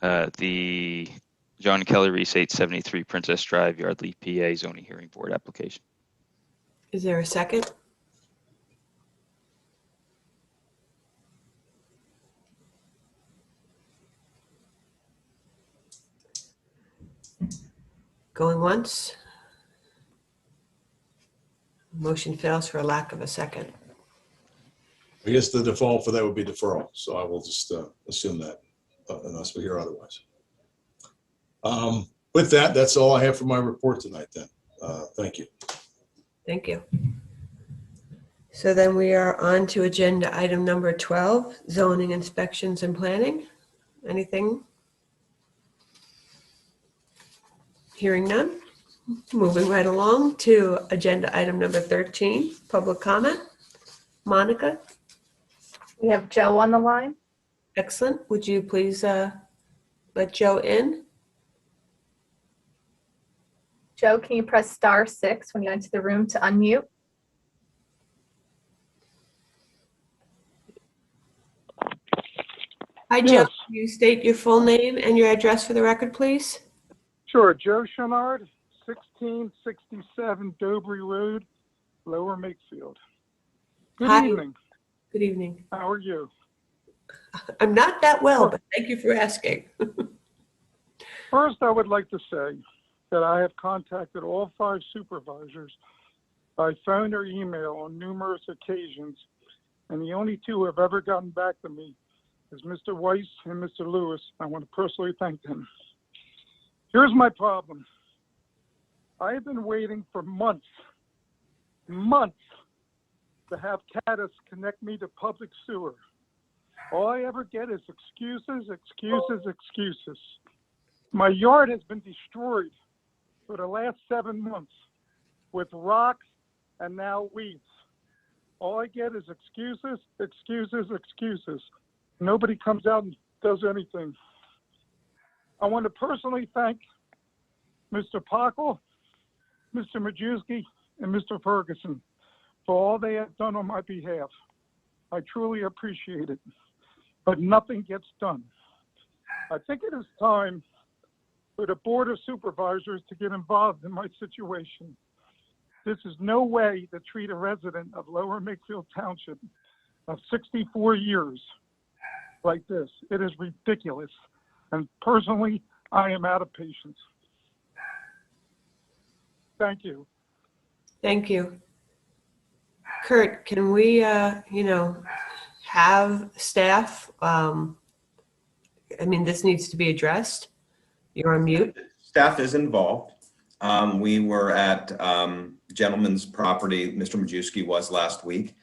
the John Kelly Reese 873 Princess Drive, Yardley, PA zoning hearing board application. Is there a second? Going once? Motion fails for a lack of a second. I guess the default for that would be deferral. So I will just assume that unless we hear otherwise. With that, that's all I have for my report tonight then. Thank you. Thank you. So then we are on to agenda item number 12, zoning inspections and planning. Anything? Hearing none. Moving right along to agenda item number 13, public comment. Monica? We have Joe on the line. Excellent. Would you please let Joe in? Joe, can you press *6 when you enter the room to unmute? Hi, Joe. Yes. Can you state your full name and your address for the record, please? Sure, Joe Chenard, 1667 Dobry Road, Lower Makefield. Good Hi. evening. Good evening. How are you? I'm not that well, but thank you for asking. First, I would like to say that I have contacted all 5 supervisors by phone or email on numerous occasions, and the only 2 who have ever gotten back to me is Mr. Weiss and Mr. Lewis. I want to personally thank them. Here's my problem. I have been waiting for months to have Caddis connect me to public sewer. All I ever get is excuses. My yard has been destroyed for the last 7 months with rocks and now weeds. All I get is excuses. Nobody comes out and does anything. I want to personally thank Mr. Pockel, Mr. Majewski, and Mr. Ferguson for all they have done on my behalf. I truly appreciate it, but nothing gets done. I think it is time for the Board of Supervisors to get involved in my situation. This is no way to treat a resident of Lower Makefield Township of 64 years like this. It is ridiculous. And personally, I am out of patience. Thank you. Thank you. Kurt, can we, have staff, this needs to be addressed. You're on mute. Staff is involved. We were at gentleman's property, Mr. Majewski was last week.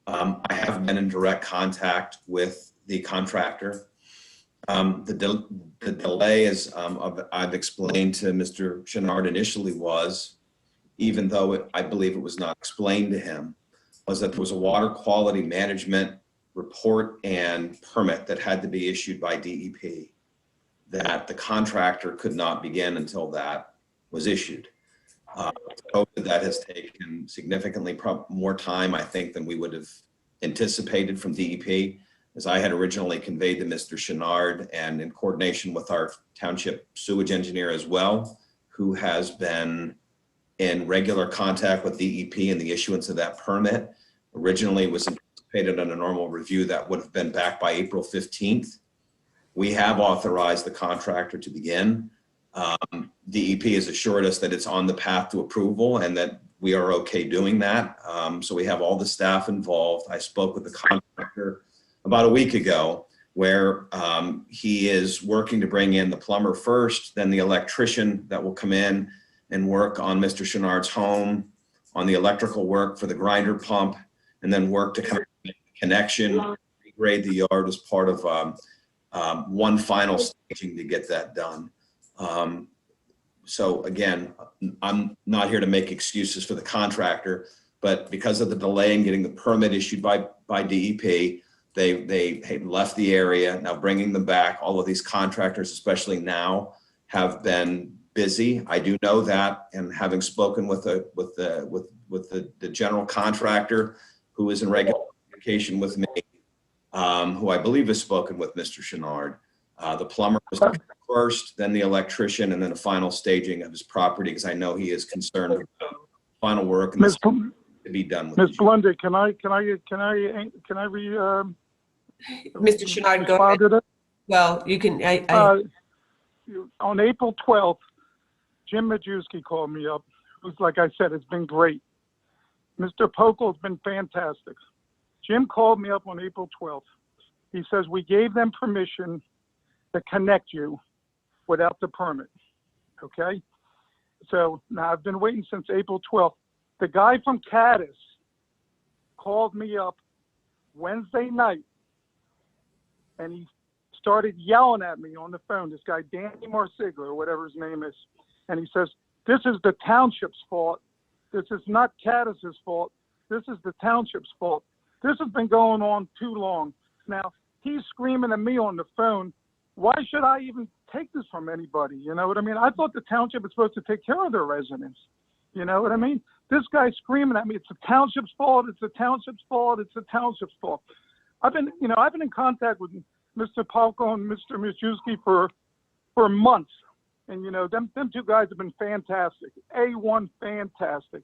I have been in direct contact with the contractor. The delay, as I've explained to Mr. Chenard initially, was, even though I believe it was not explained to him, was that there was a water quality management report and permit that had to be issued by DEP, that the contractor could not begin until that was issued. That has taken significantly more time, I think, than we would have anticipated from DEP. As I had originally conveyed to Mr. Chenard, and in coordination with our township sewage engineer as well, who has been in regular contact with DEP and the issuance of that permit. Originally was anticipated on a normal review that would have been back by April 15th. We have authorized the contractor to begin. DEP has assured us that it's on the path to approval and that we are okay doing that. So we have all the staff involved. I spoke with the contractor about a week ago, where he is working to bring in the plumber first, then the electrician that will come in and work on Mr. Chenard's home, on the electrical work for the grinder pump, and then work to kind of make the connection, regrade the yard as part of one final staging to get that done. So again, I'm not here to make excuses for the contractor, but because of the delay in getting the permit issued by DEP, they had left the area. Now bringing them back, all of these contractors, especially now, have been busy. I do know that, and having spoken with the general contractor who is in regular communication with me, who I believe has spoken with Mr. Chenard. The plumber was first, then the electrician, and then a final staging of his property, because I know he is concerned about final work and this to be done with. Ms. Blundy, can I re? Mr. Chenard, go ahead. Well, you can. On April 12th, Jim Majewski called me up. Who's, like I said, it's been great. Mr. Pokel's been fantastic. Jim called me up on April 12th. He says, we gave them permission to connect you without the permit. Okay? So now I've been waiting since April 12th. The guy from Caddis called me up Wednesday night, and he started yelling at me on the phone, this guy, Danny Marsiglia, or whatever his name is. And he says, this is the township's fault. This is not Caddis's fault. This is the township's fault. This has been going on too long. Now, he's screaming at me on the phone, why should I even take this from anybody? You know what I mean? I thought the township was supposed to take care of their residents. You know what I mean? This guy's screaming at me, it's the township's fault, it's the township's fault, it's the township's fault. I've been in contact with Mr. Palco and Mr. Majewski for months. And, you know, them two guys have been fantastic. A1 fantastic.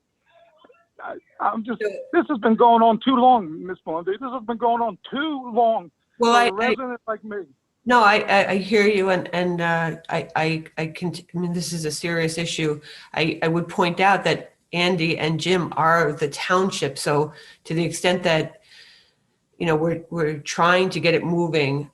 This has been going on too long, Miss Blundy. This has been going on too long for a resident like me. No, I hear you, and I mean, this is a serious issue. I would point out that Andy and Jim are the township, so to the extent that, you know, we're trying to get it moving.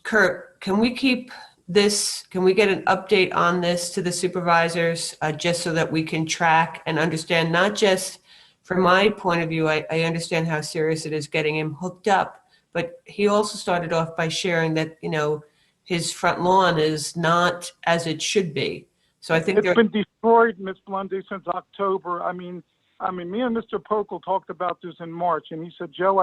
Kurt, can we keep this? Can we get an update on this to the supervisors, just so that we can track and understand? Not just from my point of view, I understand how serious it is getting him hooked up. But he also started off by sharing that, you know, his front lawn is not as it should be. So I think it's been destroyed, Miss Blundy, since October. I mean, me and Mr. Pokel talked about this in March, and he said, Joe,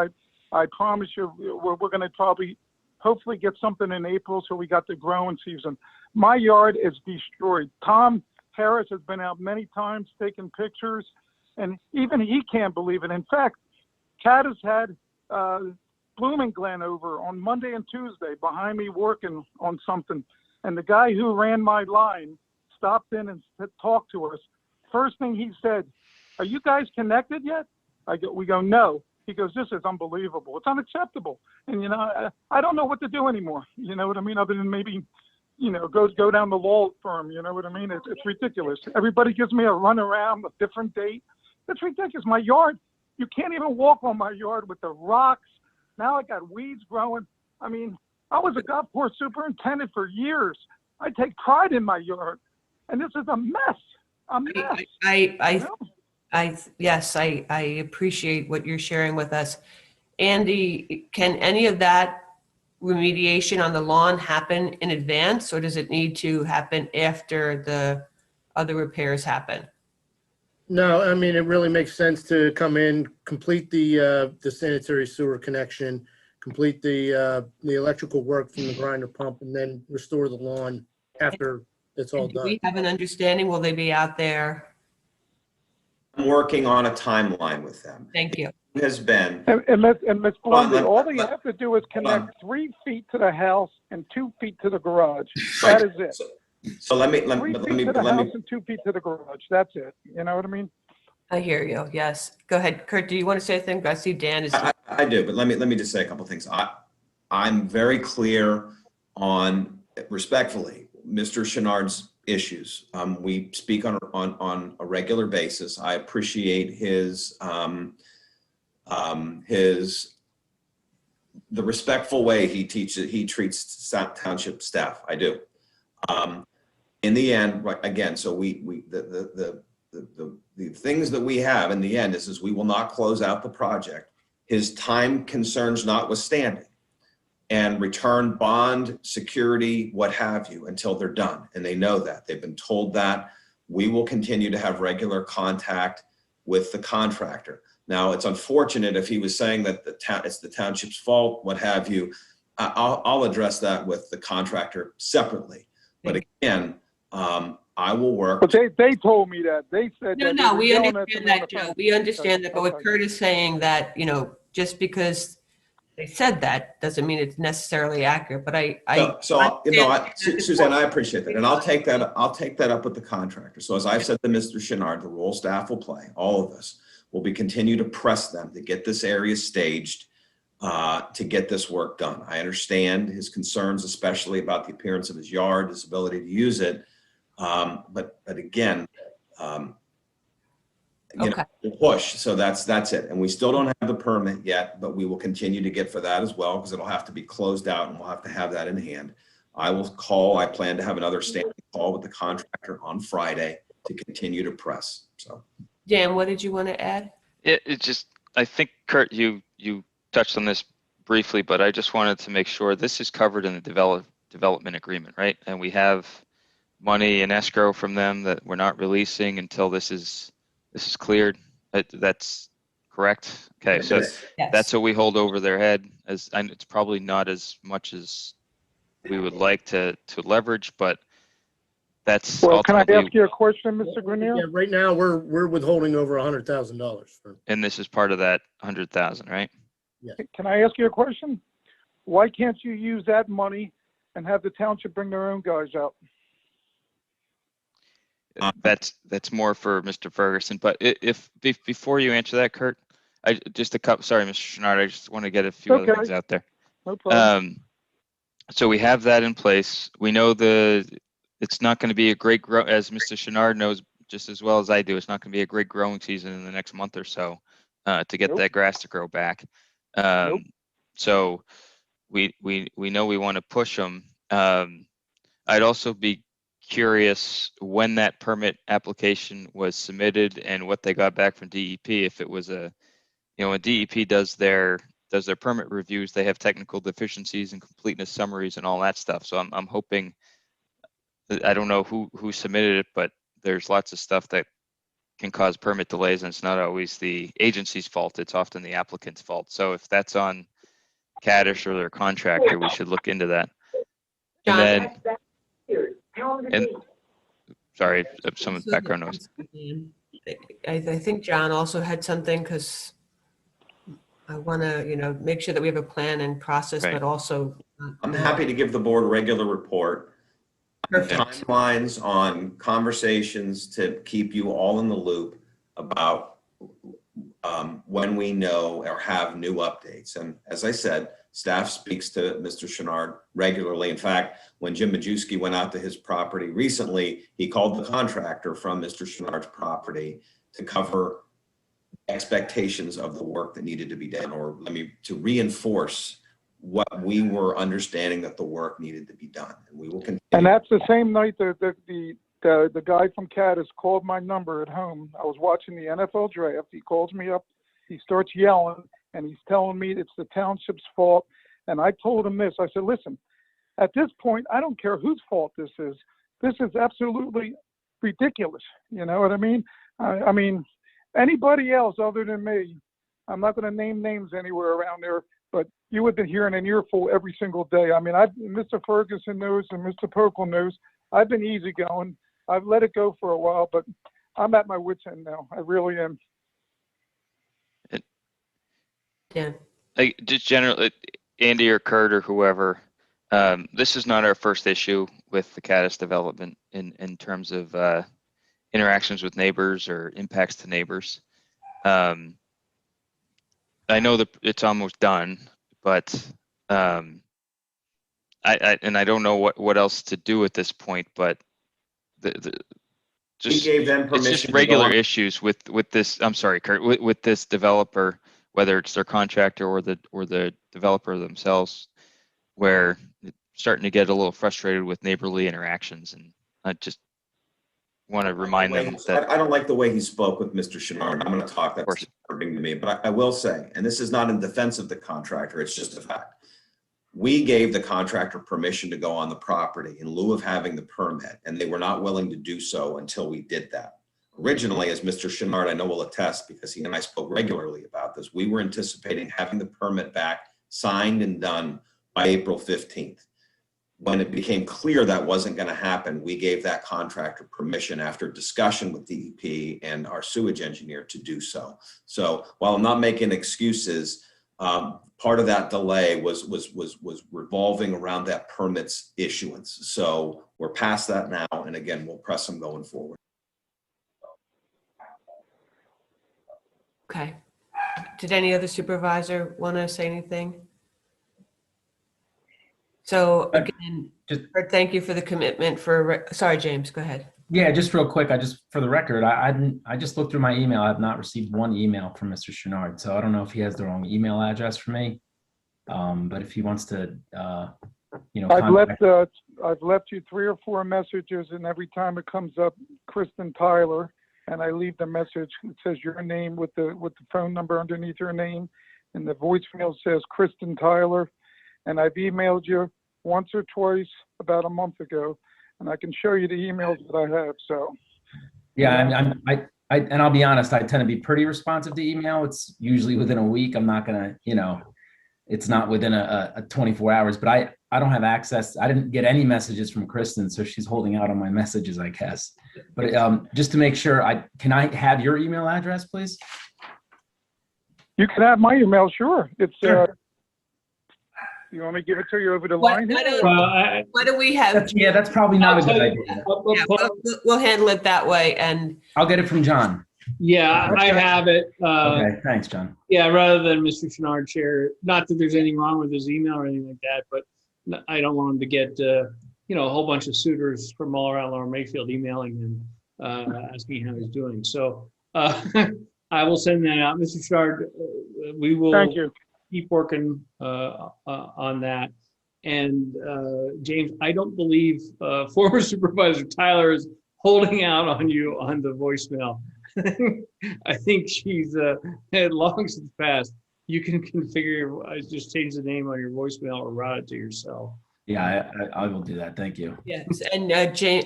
I promise you, we're going to probably, hopefully get something in April, so we got the growing season. My yard is destroyed. Tom Harris has been out many times taking pictures, and even he can't believe it. In fact, Caddis had Blooming Glen over on Monday and Tuesday behind me working on something. And the guy who ran my line stopped in and talked to us. First thing he said, are you guys connected yet? We go, no. He goes, this is unbelievable. It's unacceptable. And, you know, I don't know what to do anymore. You know what I mean? Other than maybe, you know, go down the law firm. You know what I mean? It's ridiculous. Everybody gives me a run around, a different date. It's ridiculous. My yard, you can't even walk on my yard with the rocks. Now I got weeds growing. I mean, I was a golf course superintendent for years. I take pride in my yard, and this is a mess. A mess. Yes, I appreciate what you're sharing with us. Andy, can any of that remediation on the lawn happen in advance, or does it need to happen after the other repairs happen? No, I mean, it really makes sense to come in, complete the sanitary sewer connection, complete the electrical work from the grinder pump, and then restore the lawn after it's all done. Do we have an understanding? Will they be out there? I'm working on a timeline with them. Thank you. It has been. And Ms. Blundy, all they have to do is connect 3 feet to the house and 2 feet to the garage. That is it. So let me, 3 feet to the house and 2 feet to the garage. That's it. You know what I mean? I hear you. Yes. Go ahead, Kurt. Do you want to say anything? I see Dan is. I do, but let me just say a couple of things. I'm very clear on, respectfully, Mr. Chenard's issues. We speak on a regular basis. I appreciate the respectful way he treats township staff. I do. In the end, right, again, so the things that we have in the end is we will not close out the project, his time concerns notwithstanding, and return bond, security, what have you, until they're done. And they know that. They've been told that. We will continue to have regular contact with the contractor. Now, it's unfortunate if he was saying that it's the township's fault, what have you. I'll address that with the contractor separately. But again, I will work. But they told me that. They said that. No, they were we yelling at understand them on that, the Joe. phone. We understand that. But what Okay. Kurt is saying that, just because they said that doesn't mean it's necessarily accurate. But Suzanne, I appreciate that. And I'll take that up with the contractor. So as I've said to Mr. Chenard, the role staff will play, all of us, will be continue to press them to get this area staged, to get this work done. I understand his concerns, especially about the appearance of his yard, his ability to use it. But again, Okay. we'll push. So that's it. And we still don't have the permit yet, but we will continue to get for that as well, because it'll have to be closed out and we'll have to have that in hand. I plan to have another standing call with the contractor on Friday to continue to press. So, Dan, what did you want to add? I think, Kurt, you touched on this briefly, but I just wanted to make sure this is covered in the development agreement, right? And we have money in escrow from them that we're not releasing until this is cleared. That's correct. Okay, so Yes. that's what we hold over their head. And it's probably not as much as we would like to leverage, but that's Well, can I ultimately. ask you a question, Mr. Grenier? Yeah, right now, we're withholding over $100,000 for. And this is part of that 100,000, right? Can I ask you a question? Why can't you use that money and have the township bring their own guys out? That's more for Mr. Ferguson. But before you answer that, Kurt, sorry, Mr. Chenard, I just want to get a few other things out there. No problem. So we have that in place. We know it's not going to be a great grow, as Mr. Chenard knows just as well as I do. It's not going to be a great growing season in the next month or so to get that grass to grow back. So we know we want to push them. I'd also be curious when that permit application was submitted and what they got back from DEP. If it was when DEP does their permit reviews, they have technical deficiencies and completeness summaries and all that stuff. So I'm hoping, I don't know who submitted it, but there's lots of stuff that can cause permit delays, and it's not always the agency's fault. It's often the applicant's fault. So if that's on Kaddish or their contractor, we should look into that. And then, sorry, some background noise. I think John also had something, because I want to, make sure that we have a plan and process, Right. but also. I'm happy to give the board a regular report. Perfect. Timelines on conversations to keep you all in the loop about when we know or have new updates. And as I said, staff speaks to Mr. Chenard regularly. In fact, when Jim Majewski went out to his property recently, he called the contractor from Mr. Chenard's property to cover expectations of the work that needed to be done, or to reinforce what we were understanding that the work needed to be done. And we will continue. And that's the same night that the guy from Caddis called my number at home. I was watching the NFL draft. He calls me up. He starts yelling, and he's telling me it's the township's fault. And I told him this. I said, listen, at this point, I don't care whose fault this is. This is absolutely ridiculous. You know what I mean? I mean, anybody else other than me, I'm not going to name names anywhere around there, but you would be hearing an earful every single day. I mean, Mr. Ferguson knows and Mr. Pokel knows. I've been easygoing. I've let it go for a while, but I'm at my wit's end now. I really am. Yeah. Just generally, Andy or Kurt or whoever, this is not our first issue with the Caddis development in terms of interactions with neighbors or impacts to neighbors. I know that it's almost done, but I don't know what else to do at this point, but We gave them permission. It's just regular issues with this. I'm sorry, Kurt, with this developer, whether it's their contractor or the developer themselves, where it's starting to get a little frustrated with neighborly interactions, and I just want to remind them that I don't like the way he spoke with Mr. Chenard. I'm going to talk, that's disturbing to me, but I will say, and this is not in defense of the contractor, it's just a fact. We gave the contractor permission to go on the property in lieu of having the permit, and they were not willing to do so until we did that. Originally, as Mr. Chenard, I know will attest because he and I spoke regularly about this, we were anticipating having the permit back signed and done by April 15th. When it became clear that wasn't going to happen, we gave that contractor permission after discussion with DEP and our sewage engineer to do so. So while I'm not making excuses, part of that delay was revolving around that permits issuance. So we're past that now, and again, we'll press them going forward. Okay. Did any other supervisor want to say anything? So again, thank you for the commitment sorry, James, go ahead. Yeah, just real quick, for the record, I just looked through my email. I have not received one email from Mr. Chenard, so I don't know if he has the wrong email address for me. But if he wants to, I've left you 3 or 4 messages, and every time it comes up, Kristen Tyler, and I leave the message. It says your name with the phone number underneath your name, and the voicemail says Kristen Tyler. And I've emailed you once or twice about a month ago, and I can show you the emails that I have. So, yeah, and I'll be honest, I tend to be pretty responsive to email. It's usually within a week. I'm not gonna, it's not within a 24 hours. But I don't have access. I didn't get any messages from Kristen, so she's holding out on my messages, I guess. But just to make sure, can I have your email address, please? You can have my email, sure. It's Sure. You want me to give it to you over the line? Why don't we have? That's probably not a good idea. We'll handle it that way, and I'll get it from John. Yeah, I have it. Okay, thanks, John. Yeah, rather than Mr. Chenard share, not that there's anything wrong with his email or anything like that, but I don't want him to get, a whole bunch of suitors from all around Lower Makefield emailing him, asking how he's doing. So I will send that out. Mr. Chenard, we will. Thank you. Keep working on that. And James, I don't believe former Supervisor Tyler is holding out on you on the voicemail. I think she's long since passed. You can configure, just change the name on your voicemail or route it to your cell. Yeah, I will do that. Thank you. yes, and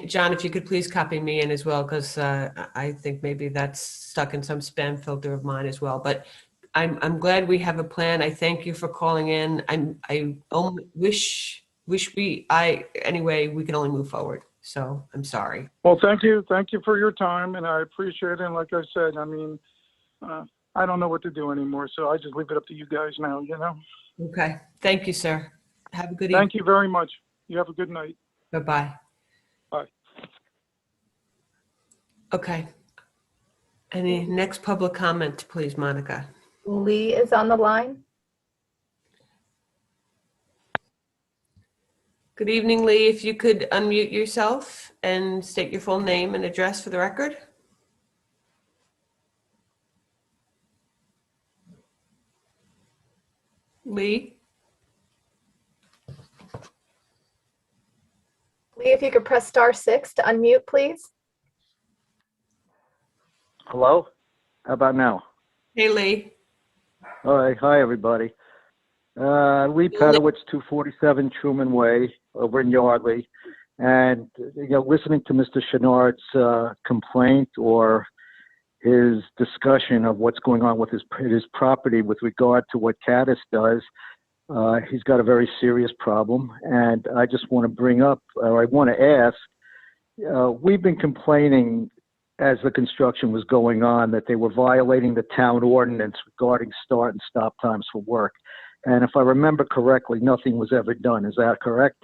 John, if you could please copy me in as well, because I think maybe that's stuck in some spam filter of mine as well. But I'm glad we have a plan. I thank you for calling in. I only wish anyway, we can only move forward. So I'm sorry. Well, thank you for your time, and I appreciate it. And like I said, I mean, I don't know what to do anymore, so I just leave it up to you guys now. Okay. Thank you, sir. Have a good evening. Thank you very much. You have a good night. Bye-bye. Bye. Okay. Any next public comment, please, Monica? Lee is on the line. Good evening, Lee. If you could unmute yourself and state your full name and address for the record. Lee? Lee, if you could press *6 to unmute, please. Hello? How about now? Hey, Lee. All right. Hi, everybody. Lee Pedowitz, 247 Truman Way over in Yardley. And, listening to Mr. Chenard's complaint or his discussion of what's going on with his property with regard to what Caddis does, he's got a very serious problem. And I just want to bring up, or I want to ask, we've been complaining as the construction was going on that they were violating the town ordinance regarding start and stop times for work. And if I remember correctly, nothing was ever done. Is that correct?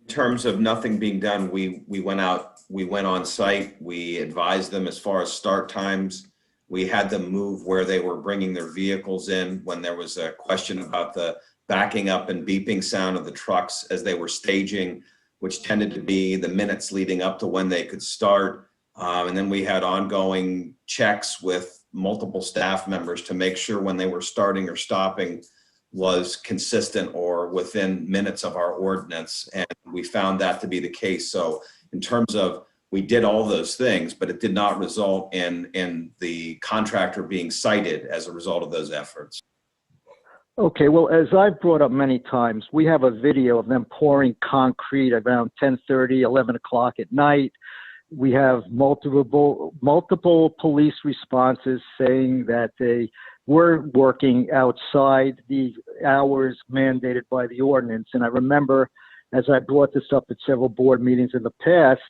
In terms of nothing being done, we went on site, we advised them as far as start times. We had them move where they were bringing their vehicles in when there was a question about the backing up and beeping sound of the trucks as they were staging, which tended to be the minutes leading up to when they could start. And then we had ongoing checks with multiple staff members to make sure when they were starting or stopping was consistent or within minutes of our ordinance. And we found that to be the case. So in terms of, we did all those things, but it did not result in the contractor being cited as a result of those efforts. Okay, well, as I've brought up many times, we have a video of them pouring concrete around 10:30, 11 o'clock at night. we have multiple police responses saying that they were working outside the hours mandated by the ordinance. And I remember, as I brought this up at several board meetings in the past,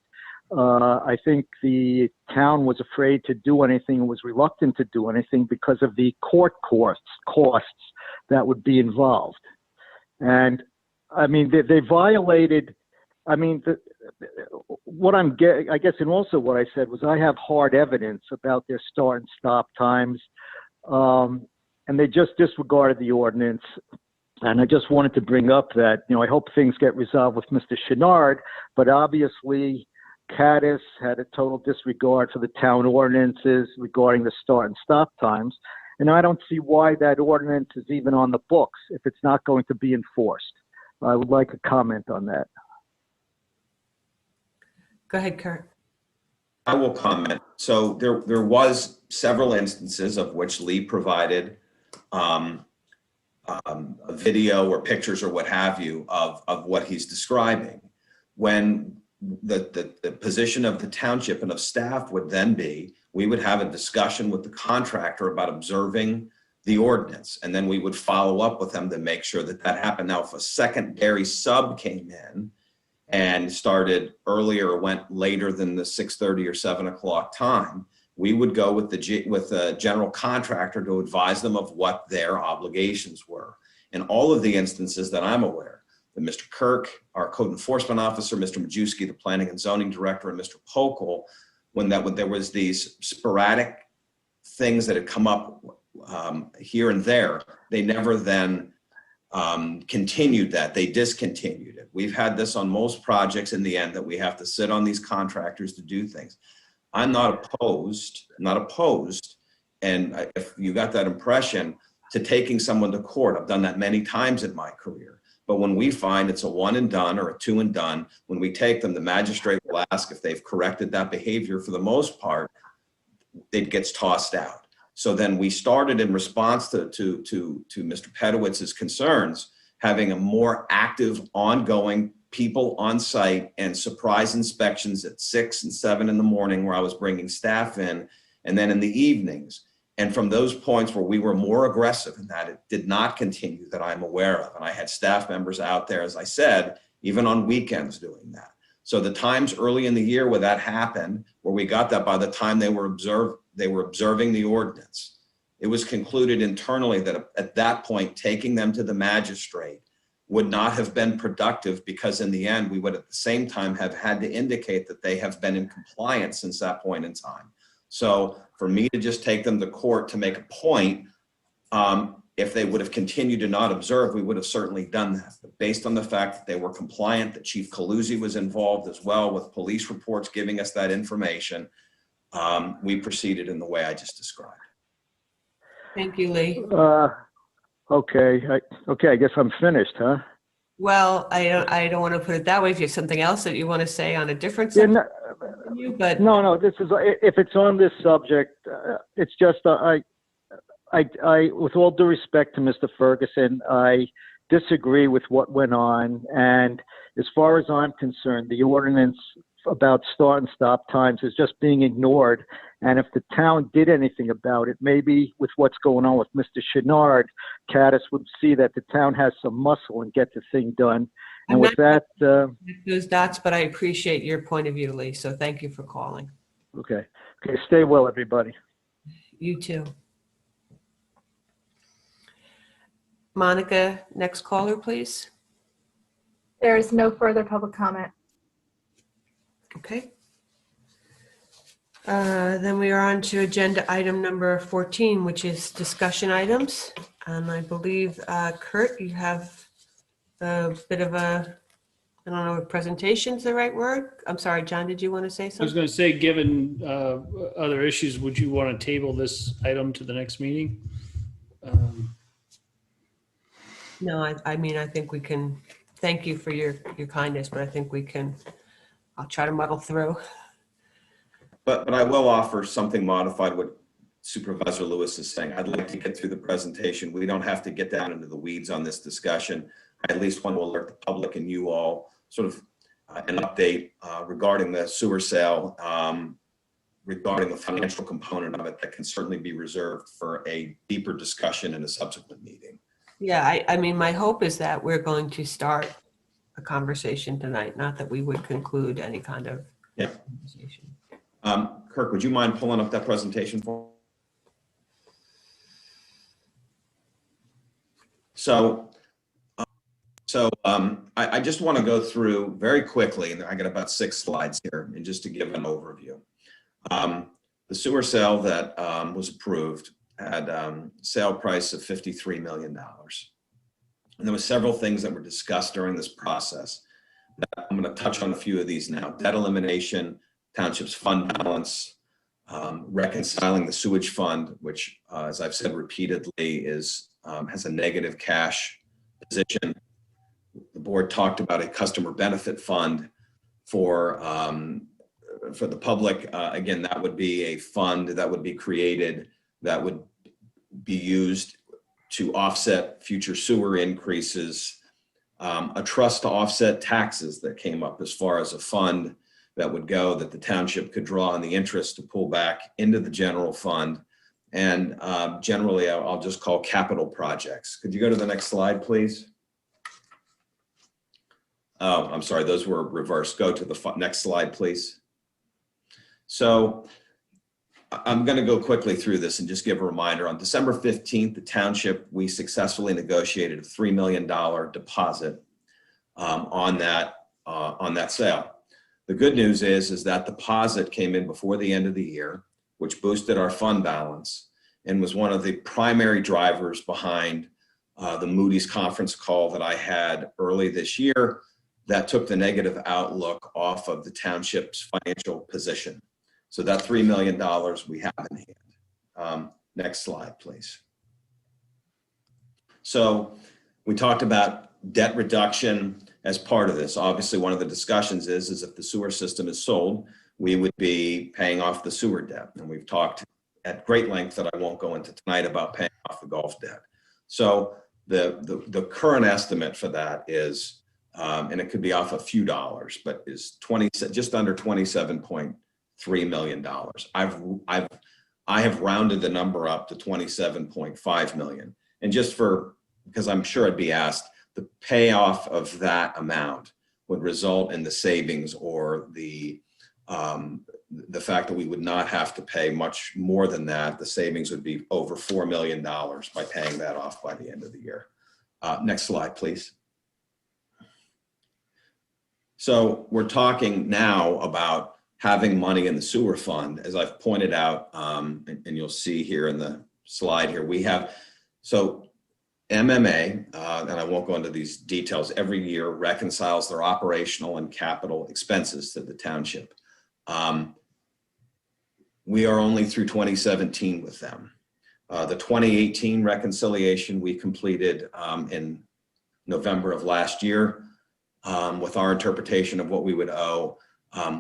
I think the town was afraid to do anything and was reluctant to do anything because of the court costs that would be involved. And I mean, they violated, I mean, what I'm getting, I guess, and also what I said was I have hard evidence about their start and stop times. And they just disregarded the ordinance. And I just wanted to bring up that, you know, I hope things get resolved with Mr. Chenard, but obviously Caddis had a total disregard for the town ordinances regarding the start and stop times. And I don't see why that ordinance is even on the books if it's not going to be enforced. I would like a comment on that. Go ahead, Kurt. I will comment. So there was several instances of which Lee provided a video or pictures or what have you of what he's describing. When the position of the township and of staff would then be, we would have a discussion with the contractor about observing the ordinance, and then we would follow up with them to make sure that that happened. Now, if a secondary sub came in and started earlier or went later than the 6:30 or 7 o'clock time, we would go with the general contractor to advise them of what their obligations were. In all of the instances that I'm aware, that Mr. Kirk, our code enforcement officer, Mr. Majewski, the planning and zoning director, and Mr. Pokel, when there was these sporadic things that had come up here and there, they never then continued that. They discontinued it. We've had this on most projects in the end, that we have to sit on these contractors to do things. I'm not opposed, and if you got that impression, to taking someone to court. I've done that many times in my career. But when we find it's a one and done or a two and done, when we take them, the magistrate will ask if they've corrected that behavior. For the most part, it gets tossed out. So then we started, in response to Mr. Pedowitz's concerns, having a more active, ongoing people on site and surprise inspections at 6 and 7 in the morning, where I was bringing staff in, and then in the evenings. And from those points where we were more aggressive in that, it did not continue that I'm aware of. And I had staff members out there, as I said, even on weekends doing that. So the times early in the year where that happened, where we got that by the time they were observing the ordinance, it was concluded internally that at that point, taking them to the magistrate would not have been productive, because in the end, we would at the same time have had to indicate that they have been in compliance since that point in time. So for me to just take them to court to make a point, if they would have continued to not observe, we would have certainly done that. But based on the fact that they were compliant, that Chief Caluzzi was involved as well with police reports giving us that information, we proceeded in the way I just described. Thank you, Lee. Okay, I guess I'm finished, huh? Well, I don't want to put it that way. If you have something else that you want to say on a different Yeah, subject, but no. This is, if it's on this subject, it's just I, with all due respect to Mr. Ferguson, I disagree with what went on. And as far as I'm concerned, the ordinance about start and stop times is just being ignored. And if the town did anything about it, maybe with what's going on with Mr. Chenard, Caddis would see that the town has some muscle and get the thing done. And with that, those dots, but I appreciate your point of view, Lee. So thank you for calling. Okay. Stay well, everybody. You too. Monica, next caller, please. There is no further public comment. Okay. Then we are on to agenda item number 14, which is discussion items. And I believe, Kurt, you have a bit of a, I don't know if presentation is the right word. I'm sorry, John, did you want to say I was something? going to say, given other issues, would you want to table this item to the next meeting? No, I mean, I think we can, thank you for your kindness, but I think we can, I'll try to muddle through. But I will offer something modified what Supervisor Lewis is saying. I'd like to get through the presentation. We don't have to get down into the weeds on this discussion. I at least want to alert the public and you all sort of an update regarding the sewer sale, regarding the financial component of it that can certainly be reserved for a deeper discussion in a subsequent meeting. Yeah, I mean, my hope is that we're going to start a conversation tonight, not that we would conclude any kind of conversation. Kirk, would you mind pulling up that presentation for me? I just want to go through very quickly, and I got about 6 slides here, and just to give an overview. The sewer sale that was approved had sale price of $53 million. And there were several things that were discussed during this process. I'm going to touch on a few of these now. Debt elimination, township's fund balance, reconciling the sewage fund, which, as I've said repeatedly, has a negative cash position. The board talked about a customer benefit fund for the public. Again, that would be a fund that would be created that would be used to offset future sewer increases, a trust to offset taxes that came up as far as a fund that would go that the township could draw on the interest to pull back into the general fund. And generally, I'll just call capital projects. Could you go to the next slide, please? Oh, I'm sorry, those were reversed. Go to the next slide, please. So I'm going to go quickly through this and just give a reminder. On December 15th, the township, we successfully negotiated a $3 million deposit on that sale. The good news is that deposit came in before the end of the year, which boosted our fund balance and was one of the primary drivers behind the Moody's conference call that I had early this year that took the negative outlook off of the township's financial position. So that $3 million we have in hand. Next slide, please. So we talked about debt reduction as part of this. Obviously, one of the discussions is if the sewer system is sold, we would be paying off the sewer debt. And we've talked at great length that I won't go into tonight about paying off the golf debt. So the current estimate for that is, and it could be off a few dollars, but is just under $27.3 million. I have rounded the number up to $27.5 million. And just because I'm sure I'd be asked, the payoff of that amount would result in the savings or the fact that we would not have to pay much more than that. The savings would be over $4 million by paying that off by the end of the year. Next slide, please. So we're talking now about having money in the sewer fund. As I've pointed out, and you'll see here in the slide here, we have, so MMA, and I won't go into these details, every year reconciles their operational and capital expenses to the township. We are only through 2017 with them. The 2018 reconciliation we completed in November of last year. With our interpretation of what we would owe,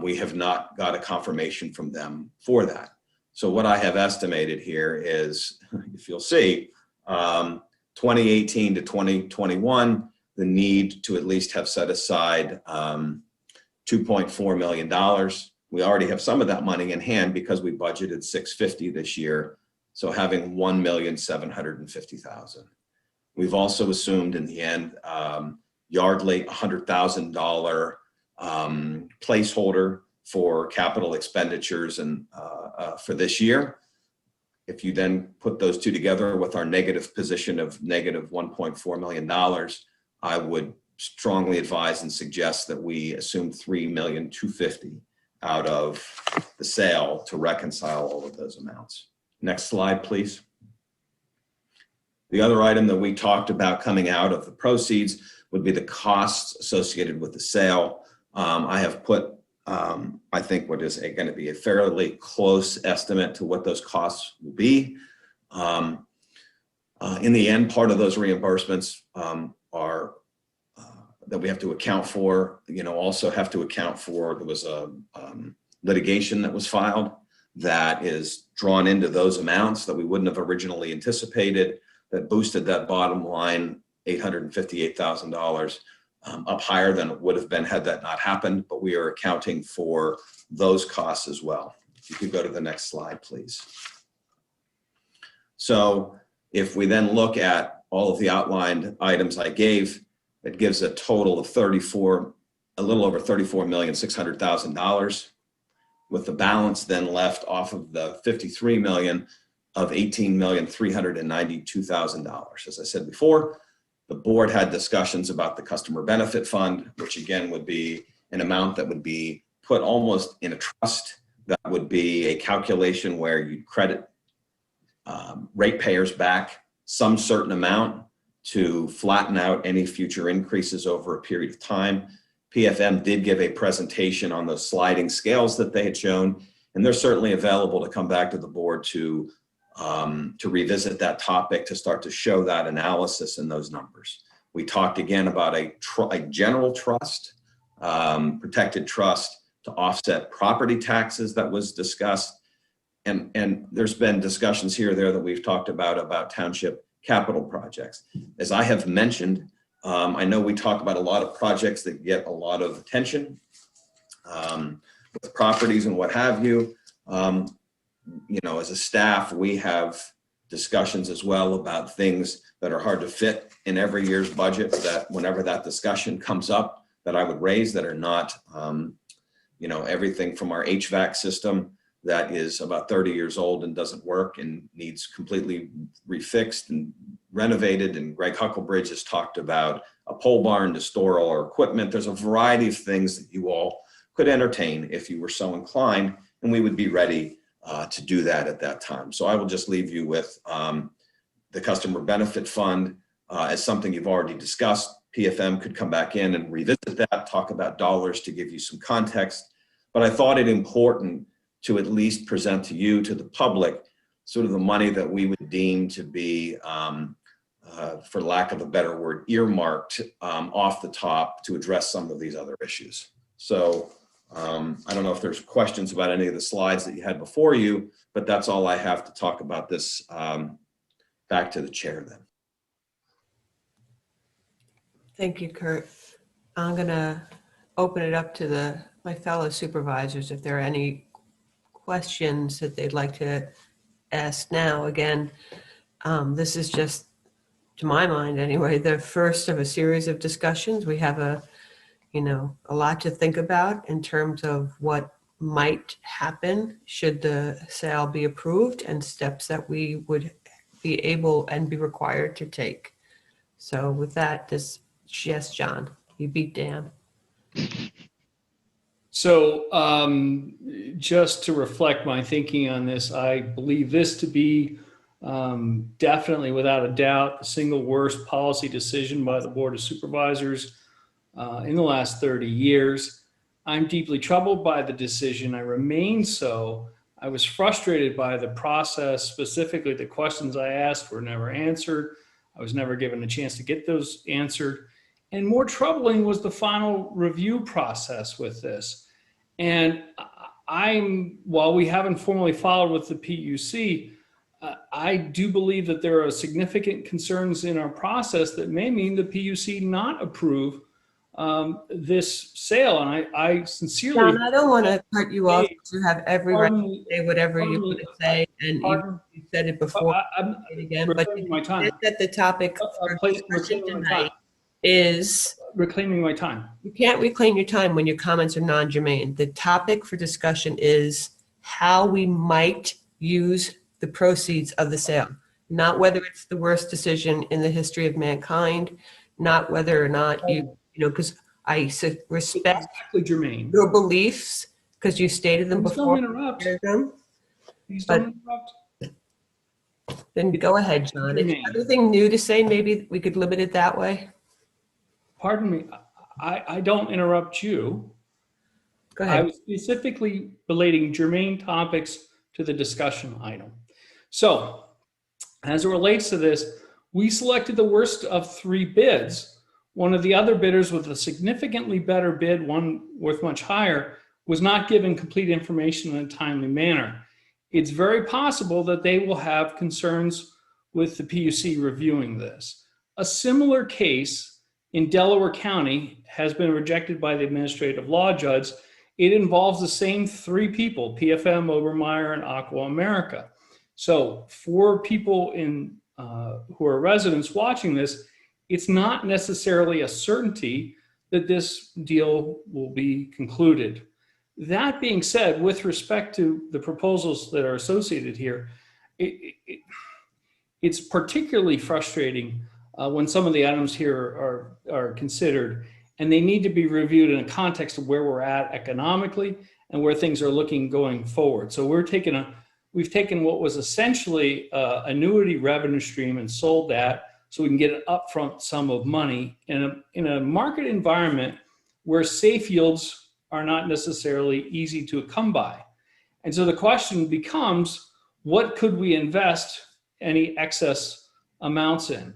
we have not got a confirmation from them for that. So what I have estimated here is, if you'll see, 2018 to 2021, the need to at least have set aside $2.4 million. We already have some of that money in hand because we budgeted $650,000 this year. So having $1,750,000. We've also assumed in the end, Yardley $100,000 placeholder for capital expenditures and for this year. If you then put those two together with our negative position of negative $1.4 million, I would strongly advise and suggest that we assume $3,250,000 out of the sale to reconcile all of those amounts. Next slide, please. The other item that we talked about coming out of the proceeds would be the costs associated with the sale. I have put, I think, what is going to be a fairly close estimate to what those costs will be. In the end, part of those reimbursements are that we have to account for, also have to account for, there was a litigation that was filed that is drawn into those amounts that we wouldn't have originally anticipated, that boosted that bottom line $858,000 up higher than it would have been had that not happened, but we are accounting for those costs as well. If you could go to the next slide, please. So if we then look at all of the outlined items I gave, it gives a total of a little over $34,600,000, with the balance then left off of the $53 million of $18,392,000. As I said before, the board had discussions about the customer benefit fund, which again would be an amount that would be put almost in a trust. That would be a calculation where you credit ratepayers back some certain amount to flatten out any future increases over a period of time. PFM did give a presentation on those sliding scales that they had shown, and they're certainly available to come back to the board to revisit that topic, to start to show that analysis and those numbers. We talked again about a general trust, protected trust to offset property taxes that was discussed. And there's been discussions here or there that we've talked about township capital projects. As I have mentioned, I know we talk about a lot of projects that get a lot of attention with properties and what have you. You know, as a staff, we have discussions as well about things that are hard to fit in every year's budget, that whenever that discussion comes up, that I would raise, that are not, you know, everything from our HVAC system that is about 30 years old and doesn't work and needs completely refixed and renovated. And Greg Hucklebridge has talked about a pole barn to store all our equipment. There's a variety of things that you all could entertain if you were so inclined, and we would be ready to do that at that time. So I will just leave you with the customer benefit fund as something you've already discussed. PFM could come back in and revisit that, talk about dollars to give you some context. But I thought it important to at least present to you, to the public, sort of the money that we would deem to be, for lack of a better word, earmarked off the top to address some of these other issues. So I don't know if there's questions about any of the slides that you had before you, but that's all I have to talk about this. Back to the chair then. Thank you, Kurt. I'm gonna open it up to my fellow supervisors if there are any questions that they'd like to ask now. Again, this is just, to my mind anyway, the first of a series of discussions. We have a lot to think about in terms of what might happen should the sale be approved and steps that we would be able and be required to take. So with that, yes, John, you beat Dan. So just to reflect my thinking on this, I believe this to be definitely, without a doubt, the single worst policy decision by the Board of Supervisors in the last 30 years. I'm deeply troubled by the decision. I remain so. I was frustrated by the process. Specifically, the questions I asked were never answered. I was never given a chance to get those answered. And more troubling was the final review process with this. And while we haven't formally followed with the PUC, I do believe that there are significant concerns in our process that may mean the PUC not approve this sale. And I sincerely— John, I don't want to cut you off. You have every right to say whatever you want to say, and you said it before. I'm again, but my time. That the topic for discussion tonight is reclaiming my time. You can't reclaim your time when your comments are non-germane. The topic for discussion is how we might use the proceeds of the sale, not whether it's the worst decision in the history of mankind, not whether or not because I respect germane your beliefs because you stated them before. Don't interrupt. Please don't interrupt. Then go ahead, John. If you have anything new to say, maybe we could limit it that way. Pardon me. I don't interrupt you. Go ahead. I was specifically relating germane topics to the discussion item. So, as it relates to this, we selected the worst of 3 bids. One of the other bidders with a significantly better bid, one worth much higher, was not given complete information in a timely manner. It's very possible that they will have concerns with the PUC reviewing this. A similar case in Delaware County has been rejected by the administrative law judge. It involves the same three people, PFM, Obermeyer, and Aqua America. So for people who are residents watching this, it's not necessarily a certainty that this deal will be concluded. That being said, with respect to the proposals that are associated here, it's particularly frustrating when some of the items here are considered, and they need to be reviewed in a context of where we're at economically and where things are looking going forward. So we've taken what was essentially annuity revenue stream and sold that so we can get an upfront sum of money in a market environment where safe yields are not necessarily easy to come by. And so the question becomes, what could we invest any excess amounts in?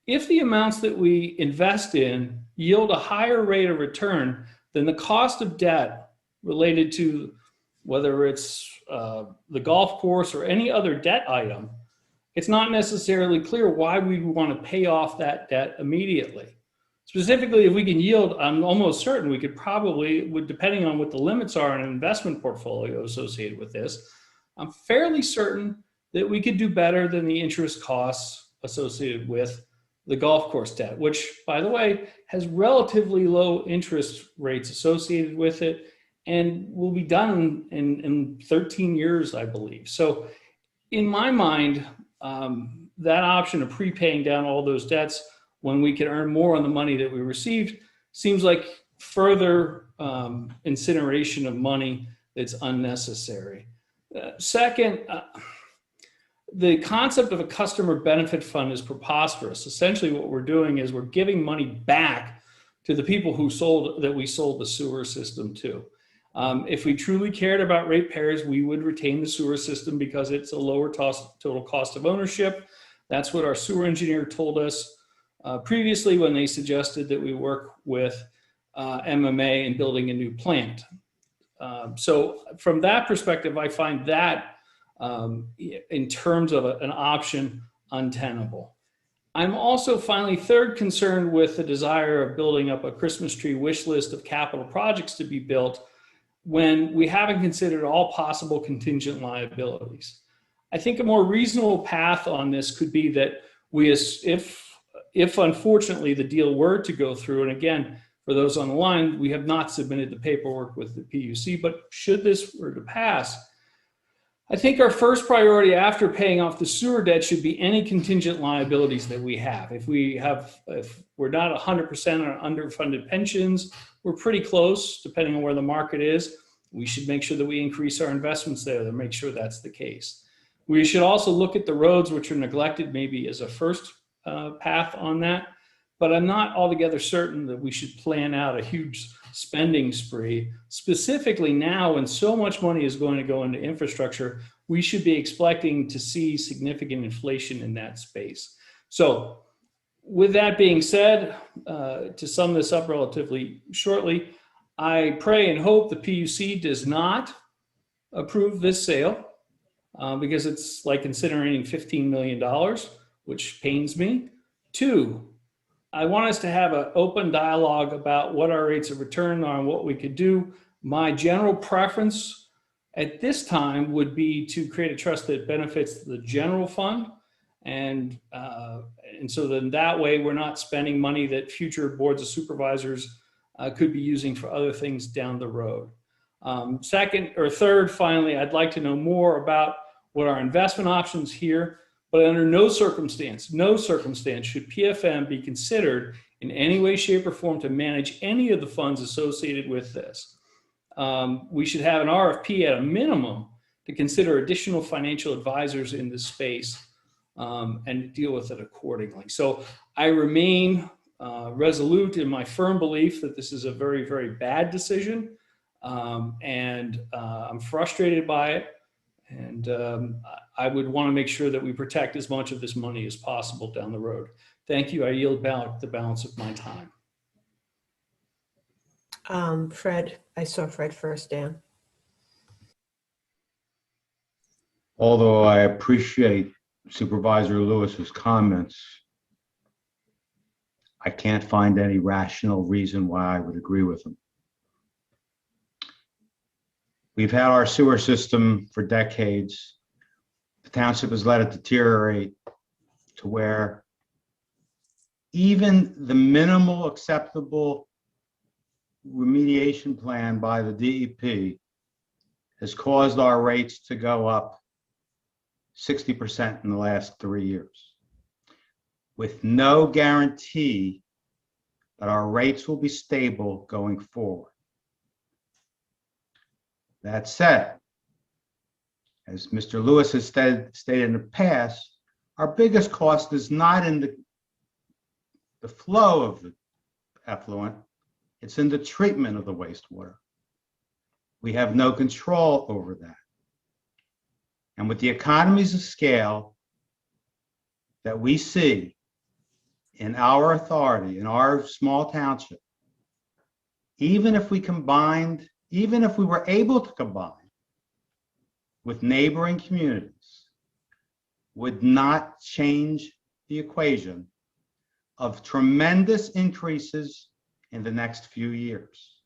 If the amounts that we invest in yield a higher rate of return than the cost of debt related to whether it's the golf course or any other debt item, it's not necessarily clear why we want to pay off that debt immediately. Specifically, if we can yield, I'm almost certain we could probably, depending on what the limits are in an investment portfolio associated with this, I'm fairly certain that we could do better than the interest costs associated with the golf course debt, which, by the way, has relatively low interest rates associated with it and will be done in 13 years, I believe. So in my mind, that option of prepaying down all those debts when we can earn more on the money that we received seems like further incineration of money that's unnecessary. Second, the concept of a customer benefit fund is preposterous. Essentially what we're doing is we're giving money back to the people we sold the sewer system to. If we truly cared about ratepayers, we would retain the sewer system because it's a lower total cost of ownership. That's what our sewer engineer told us previously when they suggested that we work with MMA in building a new plant. So from that perspective, I find that in terms of an option untenable. I'm also finally third concerned with the desire of building up a Christmas tree wish list of capital projects to be built when we haven't considered all possible contingent liabilities. I think a more reasonable path on this could be that if unfortunately the deal were to go through, and again, for those on the line, we have not submitted the paperwork with the PUC, but should this were to pass, I think our first priority after paying off the sewer debt should be any contingent liabilities that we have. If we're not 100% on underfunded pensions, we're pretty close, depending on where the market is. We should make sure that we increase our investments there to make sure that's the case. We should also look at the roads which are neglected maybe as a first path on that, but I'm not altogether certain that we should plan out a huge spending spree. Specifically now, when so much money is going to go into infrastructure, we should be expecting to see significant inflation in that space. So with that being said, to sum this up relatively shortly, I pray and hope the PUC does not approve this sale because it's like considering $15 million, which pains me. 2, I want us to have an open dialogue about what our rates of return are and what we could do. My general preference at this time would be to create a trust that benefits the general fund. And so then that way we're not spending money that future boards of supervisors could be using for other things down the road. Second or third, finally, I'd like to know more about what our investment options here, but under no circumstance should PFM be considered in any way, shape, or form to manage any of the funds associated with this. We should have an RFP at a minimum to consider additional financial advisors in this space and deal with it accordingly. So I remain resolute in my firm belief that this is a very, very bad decision, and I'm frustrated by it. And I would want to make sure that we protect as much of this money as possible down the road. Thank you. I yield back the balance of my time. Fred, I saw Fred first, Dan. Although I appreciate Supervisor Lewis's comments, I can't find any rational reason why I would agree with him. We've had our sewer system for decades. The township has let it deteriorate to where even the minimal acceptable remediation plan by the DEP has caused our rates to go up 60% in the last 3 years, with no guarantee that our rates will be stable going forward. That said, as Mr. Lewis has stated in the past, our biggest cost is not in the flow of the effluent, it's in the treatment of the wastewater. We have no control over that. And with the economies of scale that we see in our authority, in our small township, even if we were able to combine with neighboring communities, would not change the equation of tremendous increases in the next few years.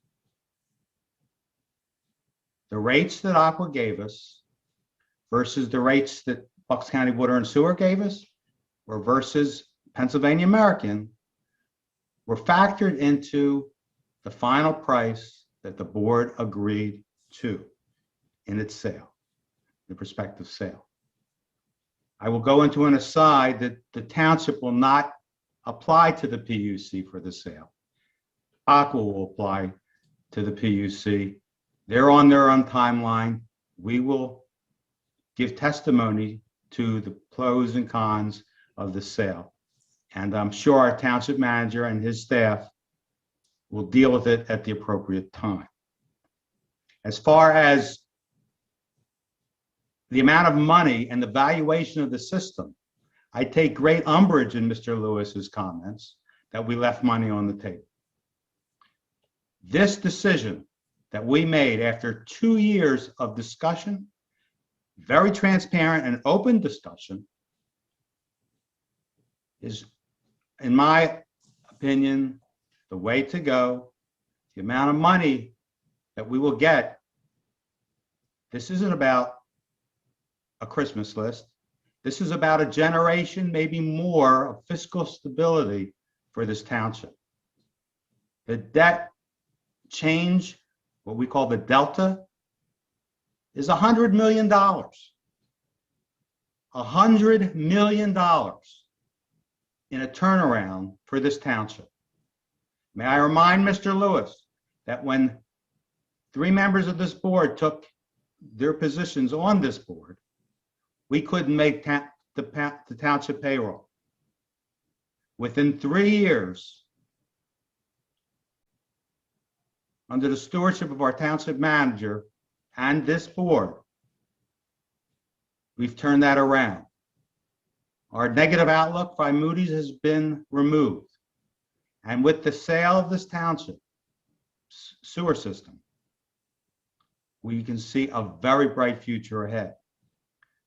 The rates that Aqua gave us versus the rates that Bucks County Water and Sewer gave us, or versus Pennsylvania American, were factored into the final price that the board agreed to in its sale, the prospective sale. I will go into an aside that the township will not apply to the PUC for the sale. Aqua will apply to the PUC. They're on their own timeline. We will give testimony to the pros and cons of the sale. And I'm sure our township manager and his staff will deal with it at the appropriate time. As far as the amount of money and the valuation of the system, I take great umbrage in Mr. Lewis's comments that we left money on the table. This decision that we made after 2 years of discussion, very transparent and open discussion, is, in my opinion, the way to go. The amount of money that we will get, this isn't about a Christmas list. This is about a generation, maybe more, of fiscal stability for this township. The debt change, what we call the delta, is $100 million. $100 million in a turnaround for this township. May I remind Mr. Lewis that when 3 members of this board took their positions on this board, we couldn't make the township payroll. Within 3 years, under the stewardship of our township manager and this board, we've turned that around. Our negative outlook by Moody's has been removed. And with the sale of this township sewer system, we can see a very bright future ahead.